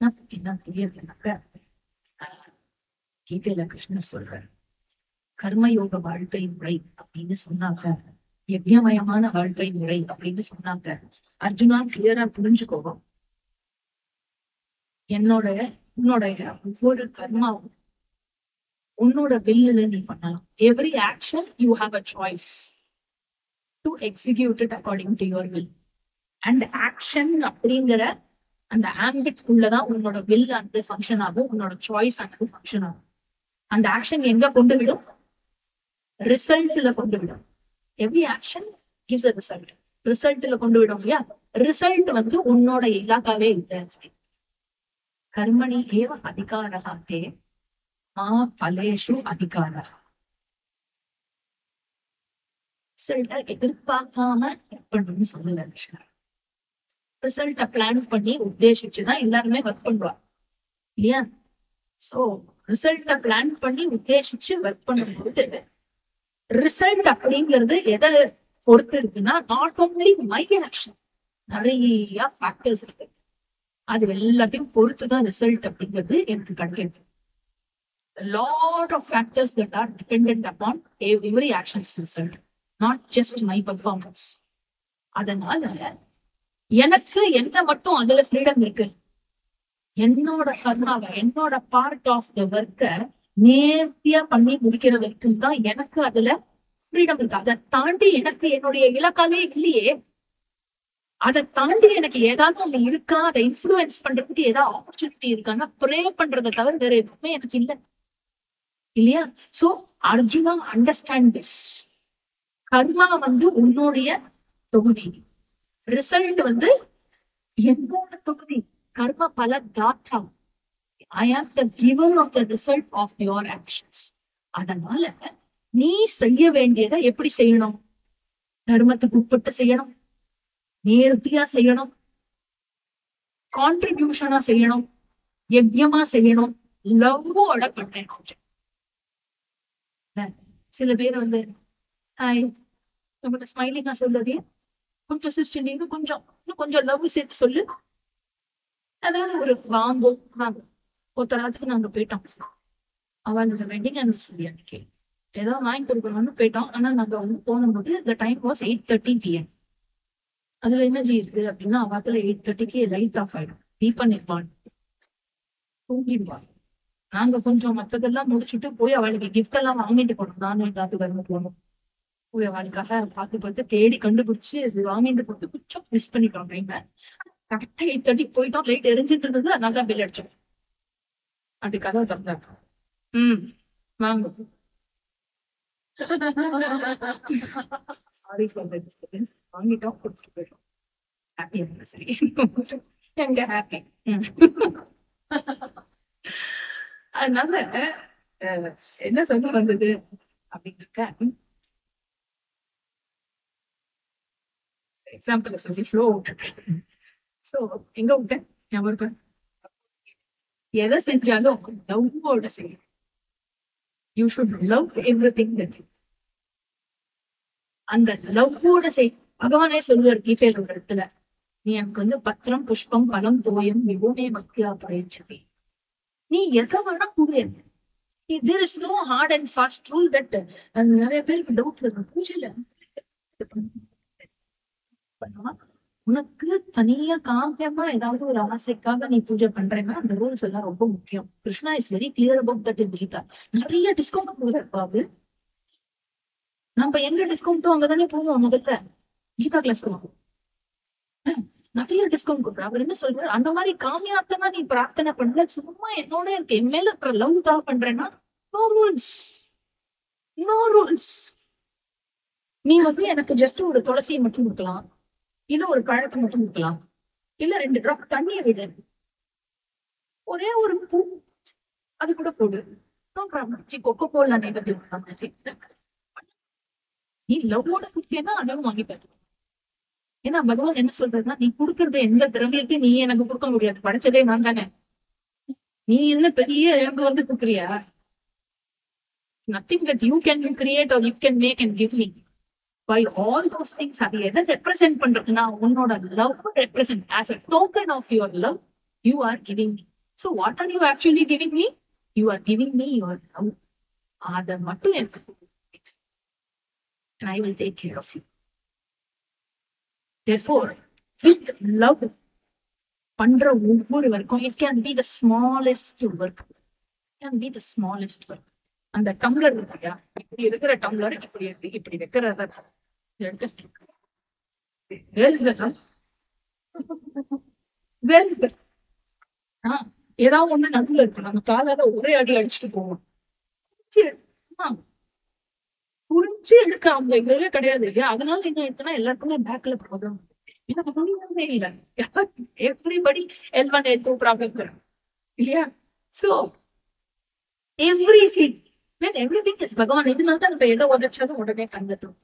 என்ன புரியலனாக்க, கீதையில கிருஷ்ணர் சொல்ற கர்மயோக வாழ்க்கை முறை அப்படின்னு சொன்னாங்க, யஜ்ஞமயமான வாழ்க்கை முறை அப்படின்னு சொன்னாங்க. அர்ஜுனா கிளியரா புரிஞ்சுக்கோவோம், உன்னுடைய ஒவ்வொரு கர்மாவும் உன்னோட வில்லுல நீ பண்ணலாம். Every action you have a choice to execute it according to your will. And action அப்படிங்கிற அந்த ஆம்பிட் உள்ளதான் உன்னோட வில் அந்த ஃபங்க்ஷன் ஆகும், உன்னோட சாய்ஸ் அந்த ஃபங்க்ஷன் ஆகும். அந்த ஆக்ஷன் எங்க கொண்டு விடும்? ரிசல்ட்ல கொண்டு விடும். Every action gives a result. ரிசல்ட்ல கொண்டு விடும் இல்லையா? ரிசல்ட் உன்னோட இலாக்காவே இல்லை. கர்மணி ஏவ அதிகாரா தே மா பலேஷு அதிகாரா. ரிசல்ட்டை எதிர்பார்க்காம பண்ணணும்னு சொல்லல கிருஷ்ணர். ரிசல்ட்டை பிளான் பண்ணி உத்தேசிச்சுதான் எல்லாருமே ஒர்க் பண்ணுவாங்க இல்லையா? சோ ரிசல்ட்டை பிளான் பண்ணி உத்தேசிச்சு ஒர்க் பண்ணும்போது ரிசல்ட் அப்படிங்கிறது எதை பொறுத்து இருக்குன்னா, நாட் ஓன்லி மை ஆக்ஷன், நிறைய ஃபேக்டர்ஸ் இருக்கு. அது எல்லாத்தையும் பொறுத்துதான் ரிசல்ட் அப்படிங்கிறது எனக்கு கிடைக்கிறது. Lot of factors that are dependent upon every actions result, not just my performance. அதனால எனக்கு என்ன மட்டும் அதுல ஃப்ரீடம் இருக்கு, என்னோட கர்மாவை, என்னோட பார்ட் ஆஃப் த ஒர்க்கை நேர்த்தியா பண்ணி முடிக்கிற வரைக்கும் தான் எனக்கு அதுல ஃப்ரீடம் இருக்கு. அதை தாண்டி எனக்கு என்னுடைய இலக்காவே இல்லையே. அதை தாண்டி எனக்கு ஏதாவது ஒண்ணு இருக்கா, அதை இன்ஃபுளுன்ஸ் பண்றதுக்கு ஏதாவது ஆப்பர்ச்சுனிட்டி இருக்கான்னா ப்ரே பண்றதை தவிர வேற எதுவுமே எனக்கு இல்லை இல்லையா? So Arjuna understand this. Karma உன்னுடைய தொகுதி, ரிசல்ட் என்னோட தொகுதி. கர்ம பல தாத்தா. I am the giver of the result of your actions. அதனால நீ செய்ய வேண்டியதை எப்படி செய்யணும்? தர்மத்துக்கு உட்பட்டு செய்யணும், நேர்த்தியா செய்யணும், கான்ட்ரிபியூஷனா செய்யணும், யஜ்யமா செய்யணும், லவ்வோட பண்ணணும். சில பேர் ஹாய் நம்மகிட்ட ஸ்மைலிங்கா சொல்லுதே, கொஞ்சம் சிரிச்சு நீங்க இன்னும் கொஞ்சம் லவ் சேர்த்து சொல்லு. அதாவது ஒரு வாங்கும் ஒருத்தராத்துக்கு நாங்க போயிட்டோம், அவளோட வெட்டிங் அனிவர்சரி அன்னைக்கு ஏதோ வாங்கி கொடுக்கணும்னு போயிட்டோம். ஆனா நாங்க போகும்போது the time was 8:30 PM. அதுல எனர்ஜி இருக்கு அப்படின்னா அவத்துல 8:30க்கு லைட் ஆஃப் ஆயிடும், தீபம் நிற்பான், தூங்கிடுவான். நாங்க கொஞ்சம் மத்ததெல்லாம் முடிச்சுட்டு போய் அவளுக்கு கிஃப்ட் எல்லாம் வாங்கிட்டு போனோம். நானும் எல்லாத்துக்கு வரணும் போனோம். போய் அவளுக்காக பார்த்து தேடி கண்டுபிடிச்சு இது வாங்கிட்டு போட்டு கொஞ்சம் மிஸ் பண்ணிட்டோம் டைம். கரெக்டா 8:30 போயிட்டோம், லைட் எரிஞ்சிட்டு இருந்தது, அதனால தான் பில் அடிச்சோம். அப்படி கதவை திறந்தாங்க, வாங்க. Sorry for the disturbance. வாங்கிட்டோம், கொடுத்துட்டு போயிட்டோம். Happy anniversary. எங்க ஹாப்பி. அதனால என்ன சொல்ல வந்தது அப்படின்னாக்க, எக்ஸாம்பிள் சொல்லி ஃப்ளோ விட்டுட்டேன். சோ எங்க விட்டேன் ஞாபகம்? எதை செஞ்சாலும் லவ்வோட செய்யும். You should love everything that you. அந்த லவ்வோட செய். பகவானே சொல்லுவார் கீதையில ஒரு இடத்துல, நீ எனக்கு வந்து பத்திரம் புஷ்பம் பலம் தோயம் மிகுமே பக்தியா பிரயச்சதி. நீ எதை வேணா கூடு. There is no hard and fast rule that நிறைய பேருக்கு டவுட் இருக்கு பூஜையில. உனக்கு தனியா காமியமா ஏதாவது ஒரு ஆசைக்காக நீ பூஜை பண்றேன்னா அந்த ரூல்ஸ் எல்லாம் ரொம்ப முக்கியம். Krishna is very clear about that in Gita. நிறைய டிஸ்கவுண்ட் கொடுப்பாரு. நம்ம எங்க டிஸ்கவுண்டோ அங்கதானே போவோம். முதல்ல கீதா கிளாஸ்க்கு போவோம், நிறைய டிஸ்கவுண்ட் கொடுக்குற. அவர் என்ன சொல்றாரு, அந்த மாதிரி காமியாத்தமா நீ பிரார்த்தனை பண்ணல, சும்மா என்னோட இருக்கு என் மேல இருக்கிற லவ்க்காக பண்றேன்னா நோ ரூல்ஸ், நோ ரூல்ஸ். நீ வந்து எனக்கு ஜஸ்ட் ஒரு துளசியை மட்டும் கொடுக்கலாம், இல்ல ஒரு பழத்தை மட்டும் கொடுக்கலாம், இல்ல 2 டிராப் தண்ணியை விடு, ஒரே ஒரு பூ அது கூட போடு, நோ ப்ராப்ளம். கொக்கோ கோலா நைவேத்தியம் நீ லவ்வோட குடுத்தேன்னா அதுவும் வாங்கி பார்த்து. ஏன்னா பகவான் என்ன சொல்றதுன்னா, நீ கொடுக்கறது எந்த திரவியத்தையும் நீ எனக்கு கொடுக்க முடியாது, படைச்சதே நான் தானே. நீ என்ன பெரிய எனக்கு வந்து கொடுக்குறியா? nothing that you can create or you can make and give me. By all those things அது எதை ரெப்ரசென்ட் பண்றதுன்னா உன்னோட love represent. as a token of your love you are giving me. So what are you actually giving me? You are giving me your love. அத மட்டும் எனக்கு and I will take care of you. Therefore with love பண்ற ஒவ்வொரு வர்க்கும், it can be the smallest work, it can be the smallest work. அந்த tumbler இருக்கியா, இப்படி இருக்கிற tumbler இப்படி இருக்கு, இப்படி வைக்கிறத ஏதாவது ஒண்ணு நடுவுல இருக்கு, நம்ம காலால ஒரே அடி அடிச்சுட்டு போவோம். புரிஞ்சு எடுக்க அவங்க இதுவே கிடையாது இல்லையா? அதனால என்ன எடுத்தனா எல்லாருக்குமே பேக்ல ப்ராப்ளம். இதுக்கு முடியவே இல்லை. எவ்ரிபடி L1 L2 ப்ராப்ளம் இல்லையா? So everything when everything is பகவான். இதனால தான் நம்ம எதை உதச்சாலும் உடனே கண்டதும்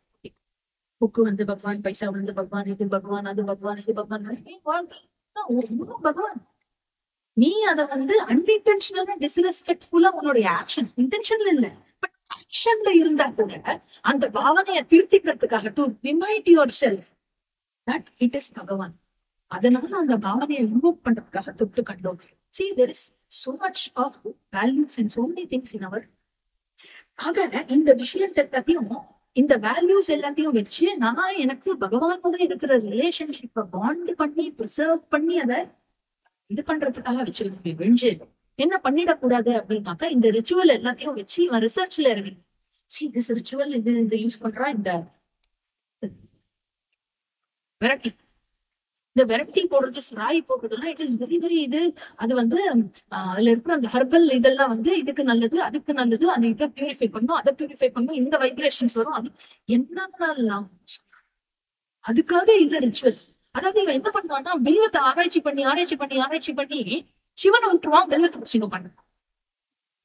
புக்கு வந்து பகவான், பைசா வந்து பகவான், இது பகவான், அது பகவான், இது பகவான், பகவான். நீ அதை வந்து அன்இன்டென்ஷனலா டிஸ்ரெஸ்பெக்ட்ஃபுல்லா உன்னுடைய ஆக்ஷன், இன்டென்ஷன்ல இல்ல பட் ஆக்ஷன்ல இருந்தா கூட அந்த பாவனையை திருத்திக்கிறதுக்காக to remind yourself that it is Bhagavan. அதனால அந்த பாவனையை ரிமூவ் பண்றதுக்காக தொட்டு கண்டோம். See, there is so much of values and so many things in our. ஆக இந்த விஷயத்தை பத்தியும் இந்த வேல்யூஸ் எல்லாத்தையும் வச்சு நான் எனக்கு பகவானோட இருக்கிற ரிலேஷன்ஷிப்பை பாண்ட் பண்ணி ப்ரிசர்வ் பண்ணி அதை இது பண்றதுக்காக வச்சிருக்கேன். வெஞ்சு என்ன பண்ணிடக்கூடாது அப்படின்னாக்கா இந்த ரிச்சுவல் எல்லாத்தையும் வச்சு இவன் ரிசர்ச்ல இருக்கு. See, this ritual இது யூஸ் பண்றா இந்த வெரைட்டி. இந்த வெரைட்டி போடுறது, ராய் போடுறதுலாம் இட் இஸ் வெரி வெரி இது. அது வந்து அதுல இருக்கிற அந்த ஹெர்பல் இதெல்லாம் வந்து இதுக்கு நல்லது, அதுக்கு நல்லது, அது இதை பியூரிஃபை பண்ணும், அதை பியூரிஃபை பண்ணும், இந்த வைப்ரேஷன்ஸ் வரும், அது என்னலாம் அதுக்காக இந்த ரிச்சுவல். அதாவது இவன் என்ன பண்ணுவான்னா பில்வத்தை ஆராய்ச்சி பண்ணி ஆராய்ச்சி பண்ணி ஆராய்ச்சி பண்ணி சிவனை விட்டுருவான், பில்வத்தை குடிச்சிங்க பண்ண.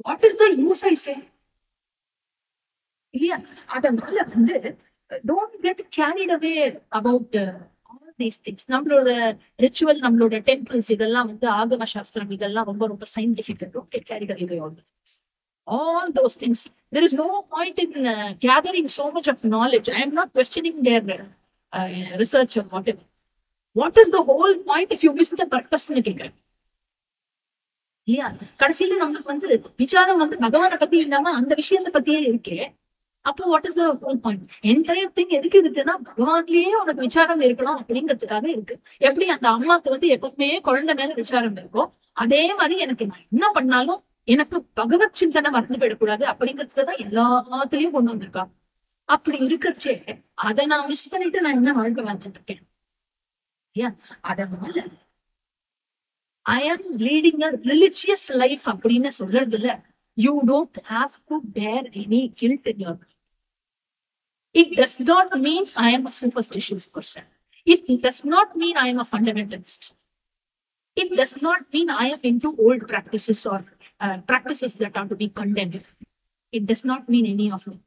வாட் இஸ் த யூஸ் ஐ சே இல்லையா? அதனால வந்து don't get carried away about these things. நம்மளோட ரிச்சுவல், நம்மளோட டெம்பிள்ஸ் இதெல்லாம் வந்து ஆகம சாஸ்திரம் இதெல்லாம் ரொம்ப ரொம்ப scientific. Don't get carried away by all those things. There is no point in gathering so much of knowledge. I am not questioning their research or whatever. What is the whole point if you miss the purpose? இல்லையா? கடைசியில நம்மளுக்கு வந்து விசாரம் வந்து பகவானை பத்தி இல்லாம அந்த விஷயத்தை பத்தியே இருக்கே. அப்போ what is the whole point? Entire thing எதுக்கு இருக்குன்னா பகவான்லயே உனக்கு விசாரம் இருக்கணும் அப்படிங்கிறதுக்காக இருக்கு. எப்படி அந்த அம்மாவுக்கு வந்து எப்பவுமே குழந்தை மேல விசாரம் இருக்கோ அதே மாதிரி எனக்கு நான் என்ன பண்ணாலும் எனக்கு பகவத் சிந்தனை மறந்து போயிடக்கூடாது அப்படிங்கிறதுக்கு தான் எல்லாத்துலயும் கொண்டு வந்திருக்கா. அப்படி இருக்கிறச்சே அதை நான் மிஸ் பண்ணிட்டு நான் என்ன வாழ்க்கை வந்துட்டு இருக்கேன். ஏன் அதனால I am leading a religious life அப்படின்னு சொல்றதுல you don't have to bear any guilt in your life. It does not mean I am a superstitious person. It does not mean I am a fundamentalist. It does not mean I am into old practices or practices that are to be condemned. It does not mean any of it.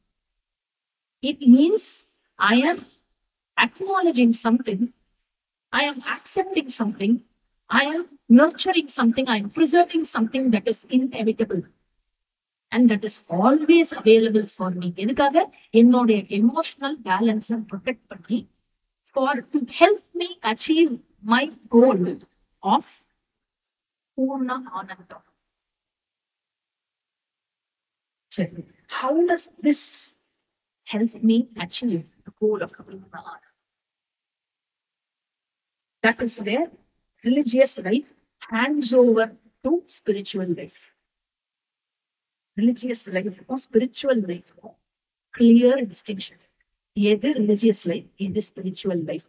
It means I am acknowledging something. I am accepting something. I am nurturing something. I am preserving something that is inevitable. And that is always available for me. எதுக்காக? என்னோட emotional பேலன்ஸை protect பண்ணி to help me achieve my goal of Purna Ananda. How does this help me achieve the goal of Purna Ananda? That is where religious life hands over to spiritual life. Religious life or spiritual life, clear distinction. Either religious life, either spiritual life.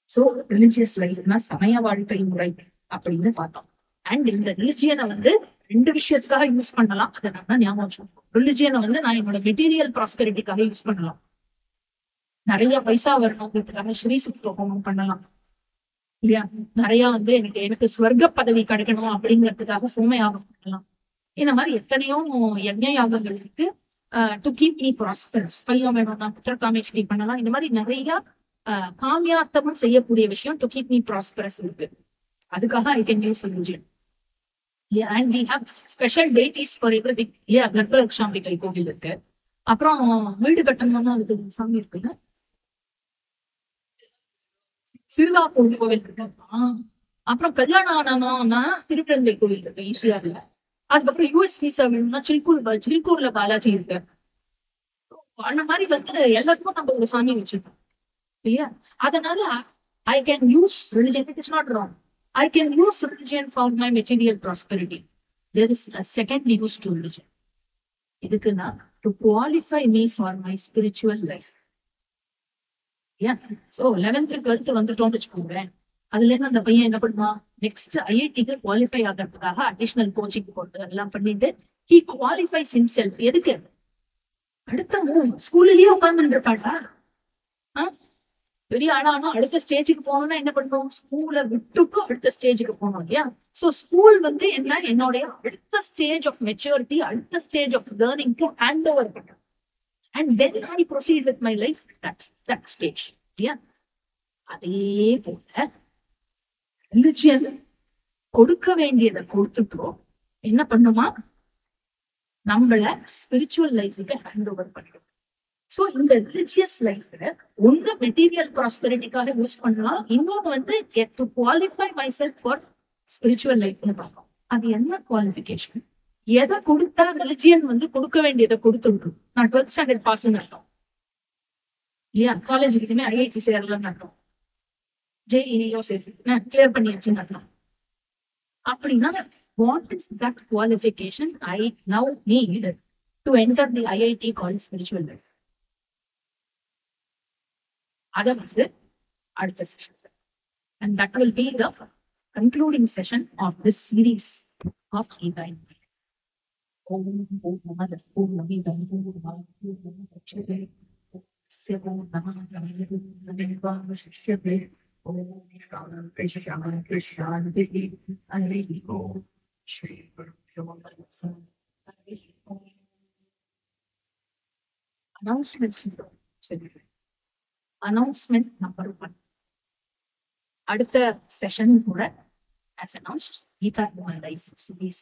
So religious life na சமய வாழ்க்கை முறை அப்படின்னு பார்த்தோம். And இந்த ரிலிஜியனை வந்து ரெண்டு விஷயத்துக்காக use பண்ணலாம். அதை நான் ஞாபகம் வச்சுக்கணும். ரிலிஜியனை வந்து நான் என்னோட மெட்டீரியல் ப்ராஸ்பெரிட்டிக்காக யூஸ் பண்ணலாம். நிறைய பைசா வரணுங்கிறதுக்காக ஸ்ரீ சுக்த ஹோமம் பண்ணலாம் இல்லையா? நிறைய வந்து எனக்கு ஸ்வர்க்க பதவி கிடைக்கணும் அப்படிங்கிறதுக்காக சோமயாகம் பண்ணலாம். இந்த மாதிரி எத்தனையோ யஜ்ஞ யாகங்கள் இருக்கு. டு கீப் மீ ப்ராஸ்பரஸ், பையன் வேணும்னா புத்திரகாமேஷ்டி பண்ணலாம். இந்த மாதிரி நிறைய காமியாத்தமா செய்யக்கூடிய விஷயம் டு கீப் மீ ப்ராஸ்பரஸ் இருக்கு. அதுக்காக I can use religion. And we have special deities for everything. இல்லையா? கர்ப்பரக்ஷாம்பிகை கோவில் இருக்கு. அப்புறம் வீடு கட்டணும்னா அதுக்கு சாமி இருக்குல்ல, சிறுவாப்பூர் கோவில் இருக்கு. அப்புறம் கல்யாணம் ஆனானோம்னா திருப்பரந்தை கோவில் இருக்கு ஈஸியார்ல. அதுக்கப்புறம் யூஎஸ் விசா வேணும்னா சில்கூர்ல பாலாஜி இருக்கு. அந்த மாதிரி வந்து எல்லாருக்கும் நம்ம ஒரு சாமி வச்சிருக்கோம் இல்லையா? அதனால ஐ can use religion. It is not wrong. I can use religion for my material prosperity. There is a second use to religion. இதுக்குன்னா to qualify me for my spiritual life. Yeah. So 11th 12th வந்துட்டோம்னு வச்சுக்கோங்க. அதுல இருந்து அந்த பையன் என்ன பண்ணுவான்? Next ஐஐடிக்கு qualify ஆகிறதுக்காக additional coaching போட்டு எல்லாம் பண்ணிட்டு he qualifies himself. எதுக்கு? அடுத்த மூவ். ஸ்கூல்லயே உட்கார்ந்து இருப்பாட்டா? பெரிய ஆனா அடுத்த ஸ்டேஜுக்கு போகணும்னா என்ன பண்ணுவோம்? ஸ்கூலை விட்டுட்டு அடுத்த ஸ்டேஜுக்கு போகணும் இல்லையா? சோ ஸ்கூல் வந்து என்ன, என்னுடைய அடுத்த ஸ்டேஜ் ஆஃப் மெச்சூரிட்டி, அடுத்த ஸ்டேஜ் ஆஃப் லேர்னிங்க்கு ஹேண்ட் ஓவர் பண்ணும். And then I proceed with my life that stage இல்லையா? அதே போல ரிலிஜியன் கொடுக்க வேண்டியதை கொடுத்துட்டோம். என்ன பண்ணுமா? நம்மள ஸ்பிரிச்சுவல் லைஃபுக்கு ஹேண்ட் ஓவர் பண்ணிடும். சோ இந்த ரிலிஜியஸ் லைஃப்ல ஒண்ணு மெட்டீரியல் ப்ராஸ்பெரிட்டிக்காக யூஸ் பண்ணலாம், இன்னொன்னு வந்து get to qualify myself for spiritual லைஃப்னு பார்ப்போம். அது என்ன குவாலிஃபிகேஷன்? எதை கொடுத்தா ரிலிஜியன் வந்து கொடுக்க வேண்டியதை கொடுத்துருக்கு. நான் 12th ஸ்டாண்டர்ட் பாஸ்ன்னு அர்த்தம் இல்லையா? காலேஜுக்கு இனிமே ஐஐடி சேரலன்னு அர்த்தம். ஜேஇஓ கிளியர் பண்ணியாச்சுன்னு அர்த்தம். அப்படின்னா what is that qualification I now need to enter the IIT college spiritual life? அதை வந்து அடுத்த session. And that will be the concluding session of this series of Gita in Mind. Om Purnamada Purnamidam Purnamidam Purnamidam announcements. Announcement number 1. அடுத்த session கூட as announced Gita in My Life series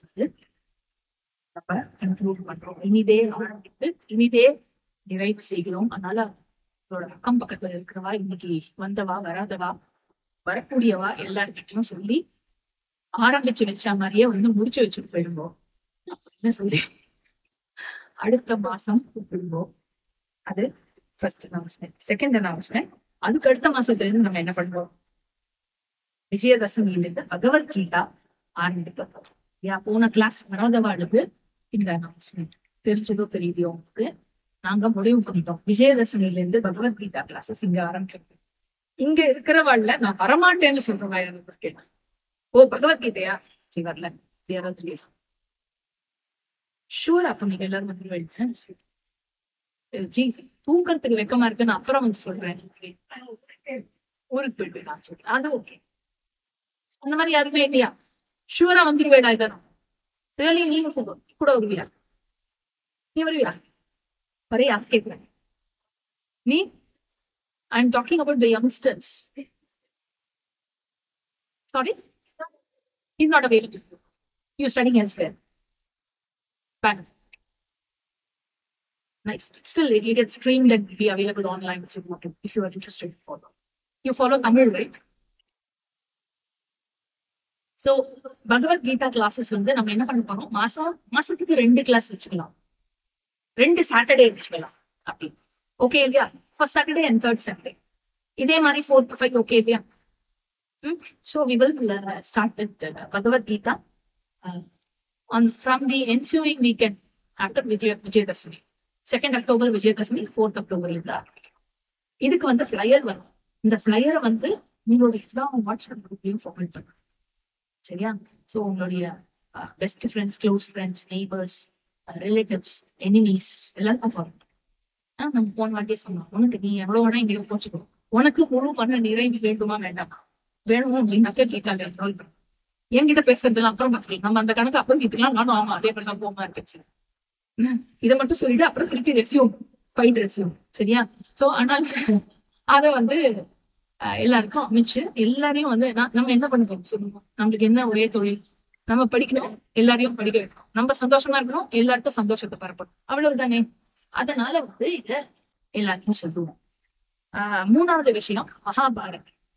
நம்ம conclude பண்றோம். இனிதே ஆரம்பித்து இனிதே நிறைவு செய்கிறோம். அதனால அவரோட அக்கம் பக்கத்துல இருக்கிறவா, இன்னைக்கு வந்தவா வராதவா வரக்கூடியவா எல்லார்கிட்டையும் சொல்லி ஆரம்பிச்சு வச்ச மாதிரியே வந்து முடிச்சு வச்சுட்டு போயிடுவோம் அப்படின்னு சொல்லி அடுத்த மாசம் கூப்பிடுவோம். அது ஃபர்ஸ்ட் அனௌன்ஸ்மெண்ட். செகண்ட் அனௌன்ஸ்மெண்ட், அதுக்கு அடுத்த மாசத்துல இருந்து நம்ம என்ன பண்ணுவோம்? விஜயதசமியிலிருந்து பகவத்கீதா ஆரம்பிக்கப்போம். போன கிளாஸ் வராதவாளுக்கு இந்த அனௌன்ஸ்மெண்ட் தெரிஞ்சதோ தெரியலையோ உங்களுக்கு நாங்க முடிவு பண்ணிட்டோம். விஜயதசமியில இருந்து பகவத்கீதா கிளாஸஸ் இங்க ஆரம்பிக்கிறது. இங்க இருக்கிறவாள்ல நான் வரமாட்டேன்னு சொல்றவா இருக்கேன். ஓ பகவத்கீதையா? சரி வரல. ஷூர். அப்ப நீங்க எல்லாரும் வந்துருவேன். ஜி தூக்கறதுக்கு வெக்கமா இருக்கு, நான் அப்புறம் வந்து சொல்றேன். ஊருக்கு போயிட்டு அது ஓகே. அந்த மாதிரி யாருமே இல்லையா? ஷூரா வந்துருவேடா இதனும். ரியலி நீ கூட வருவியா? நீ வருவியா? வரையா கேட்கிறேன். நீ I am talking about the youngsters. Sorry, is not available. You studying elsewhere. Bad. Nice. Still, it will get streamed and be available online if you want to, if you are interested to follow. You follow Tamil, right? So Bhagavad Gita classes வந்து நம்ம என்ன பண்ண போறோம், மாசத்துக்கு 2 class வச்சுக்கலாம், 2 Saturday வச்சுக்கலாம் அப்படி. Okay இல்லையா? First Saturday and third Saturday. இதே மாதிரி 4 to 5. ஓகே இல்லையா? So we will start with Bhagavad Gita from the ensuing weekend after Vijayadashmi. 2nd October Vijayadashmi, 4th October இருந்தா இதுக்கு வந்து ஃபிளையர் வரும். இந்த ஃபிளையரை வந்து உங்களுடைய வாட்ஸ்அப் குரூப்லயும் ஃபார்வர்ட் பண்ணுங்க. சரியா? ஸோ உங்களுடைய best friends, close friends, neighbours, relatives, enemies எல்லாருக்கும் ஃபார்வர்ட். நம்ம போன வாட்டியே சொன்னோம், உனக்கு நீ எவ்வளவு வேணா எங்களுக்கு போச்சுக்கோ, உனக்கு முழு பண்ண நிறைவு வேண்டுமா வேண்டாமா? வேணும் அப்படின்னாக்க கீதால என்ரோல் பண்ணு. என்கிட்ட பேசுறதுலாம் அப்புறம் பார்த்துக்கலாம், நம்ம அந்த கணக்கு அப்புறம் தீர்த்துக்கலாம். நானும் ஆமா அதே மாதிரி தான் போமா இருக்கச்சு. இதை மட்டும் சொல்லிட்டு அப்புறம் திருப்பி ரெசியூம், ஃபைட் ரெசியூம். சரியா? ஸோ ஆனால் அதை வந்து எல்லாருக்கும் அமைச்சு எல்லாரையும் வந்து நம்ம என்ன பண்ண சொல்லுவோம், நம்மளுக்கு என்ன ஒரே தொழில், நம்ம படிக்கணும், எல்லாரையும் படிக்க வைக்கணும், நம்ம சந்தோஷமா இருக்கணும், எல்லாருக்கும் சந்தோஷத்தை பரப்பணும், அவ்வளவுதானே. அதனால வந்து இத எல்லாருக்கும் சொல்லுவோம். 3வது விஷயம்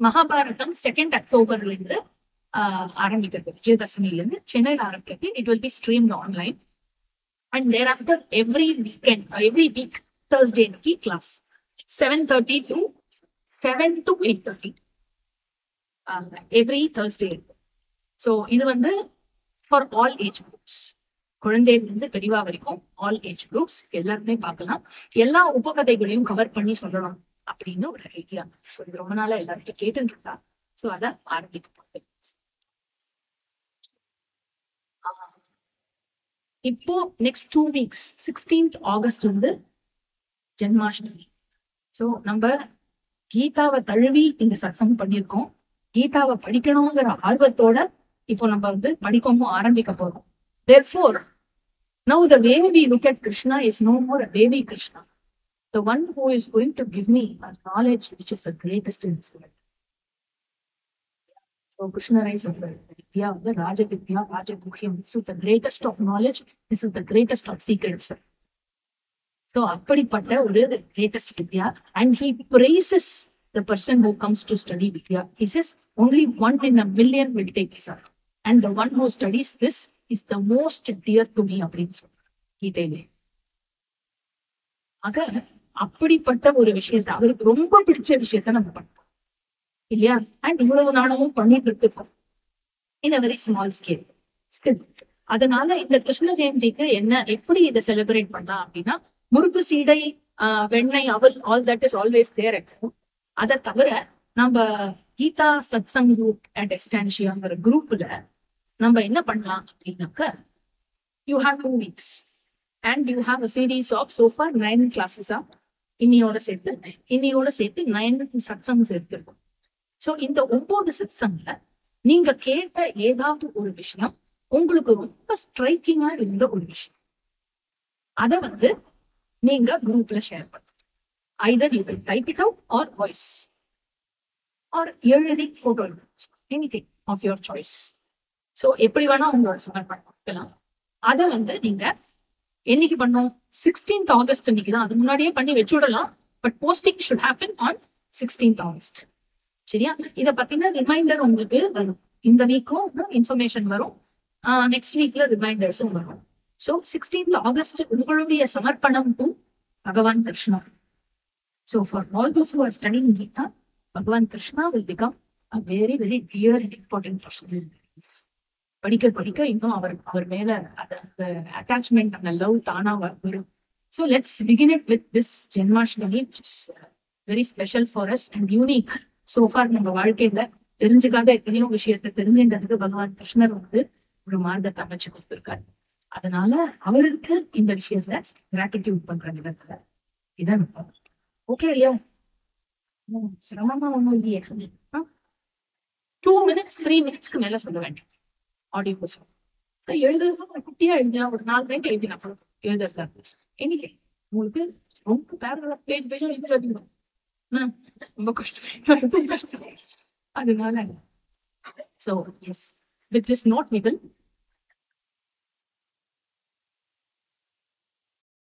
மகாபாரதம் 2nd Octoberல இருந்து ஆரம்பிக்கிறது. விஜயதசமில இருந்து சென்னையில் ஆரம்பிக்கிறது. It will be streamed online and thereafter every week Thursday class 7:30 to 8:30 every Thursday. So இது வந்து ஃபார் ஆல் ஏஜ் குரூப்ஸ், குழந்தையிலிருந்து பெரியவா வரைக்கும் ஆல் ஏஜ் குரூப்ஸ் எல்லாருமே பார்க்கலாம். எல்லா உபகதைகளையும் கவர் பண்ணி சொல்லணும் அப்படின்னு ஒரு ஐடியா. ஸோ இது ரொம்ப நாளா எல்லாருக்கும் கேட்டுட்டு இருக்கா. ஸோ அதை ஆரம்பிக்க போகுது. இப்போ நெக்ஸ்ட் 2 weeks 16th August வந்து ஜென்மாஷ்டமி. ஸோ நம்ம கீதாவை தழுவி இந்த சத்சங்கம் பண்ணியிருக்கோம். கீதாவை படிக்கணுங்கிற ஆர்வத்தோட இப்போ நம்ம வந்து படிக்கவும் ஆரம்பிக்க போறோம். Therefore, now the way we look at Krishna is no more a baby Krishna, the one who is going to give me a knowledge which is the greatest in this world. So Krishna writes of the Vidya, the Raja Vidya, Raja Guhyam. This is the greatest of knowledge. This is the greatest of secrets. So அப்படிப்பட்ட ஒரு greatest Vidya, and he praises the person who comes to study Vidya. He says only 1 in a million will take this up, and the one who studies this is the most dear to me அப்படின்னு சொல்றார் கீதையிலே. ஆக அப்படிப்பட்ட ஒரு விஷயத்த, அவருக்கு ரொம்ப பிடிச்ச விஷயத்த நம்ம பண்ணோம் இல்லையா? அண்ட் இவ்வளவு நாளமும் பண்ணிட்டு இருக்கோம் in a very small scale still. அதனால இந்த கிருஷ்ண ஜெயந்திக்கு எப்படி இதை செலிப்ரேட் பண்ணலாம் அப்படின்னா, முறுக்கு, சீடை, வெண்ணெய், அவல், all that is always there இருக்கும். அதை தவிர நம்ம கீதா சத்சங் குரூப் அட் எஸ்டான்ஷியாங்கிற குரூப்ல நம்ம என்ன பண்ணலாம் அப்படின்னாக்க, you have 2 weeks and you have a series of sofa 9 classes. இன்னையோட சேர்த்து 9 சத்சங்ஸ் எடுத்திருக்கோம். சோ இந்த 9 சத்சங்ல நீங்க கேட்ட ஏதாவது ஒரு விஷயம் உங்களுக்கு ரொம்ப ஸ்ட்ரைக்கிங்கா இருந்த ஒரு விஷயம், அத வந்து நீங்க குரூப்ல ஷேர் பண்ணுங்க. Either you will type it out or voice or எழுதி photo anything of your choice. So எப்படி வேணா உங்களோட சமர்ப்பணம். அதை வந்து நீங்க என்னைக்கு பண்ணோம், 16th August அன்னைக்கு தான். அது முன்னாடியே பண்ணி வச்சுடலாம், but posting should happen on 16th August. சரியா? இத பத்தின ரிமைண்டர் உங்களுக்கு வரும். இந்த வீக்கும் இன்ஃபர்மேஷன் வரும், நெக்ஸ்ட் வீக்ல ரிமைண்டர்ஸும் வரும். ஸோ 16th August உங்களுடைய சமர்ப்பணம் to Bhagavan Krishna. So for all those who are studying Gita, Bhagavan Krishna will become a very very dear and important person. படிக்க படிக்க இன்னும் அவர் மேல அந்த அட்டாச்மெண்ட், அந்த லவ் தானா வரும். So let's begin it with this Janmashtami, which is very special for us and unique. So far நம்ம வாழ்க்கையில தெரிஞ்சுக்காத எத்தனையோ விஷயத்த தெரிஞ்சுன்றதுக்கு பகவான் கிருஷ்ணர் வந்து ஒரு மார்க்கத்தை அமைச்சு கொடுத்திருக்காரு. அதனால அவருக்கு இந்த விஷயத்துல கிராட்டிடியூட் பண்ற விதத்துல இதான் ஓகே இல்லையா? சிரமமா ஒண்ணும் இல்லையே. 2 minutes 3 minutesக்கு மேல சொல்ல வேண்டாம் ஆடியோ கொஸ்டின். எழுதுறது குட்டியா எழுதினா ஒரு 4 minute எழுதினா எழுதுறது இன்னைக்கு உங்களுக்கு ரொம்ப பேராகிராஃப் பேஜ் எழுதுறது ரொம்ப கஷ்டம். அதனால so yes, with this note we will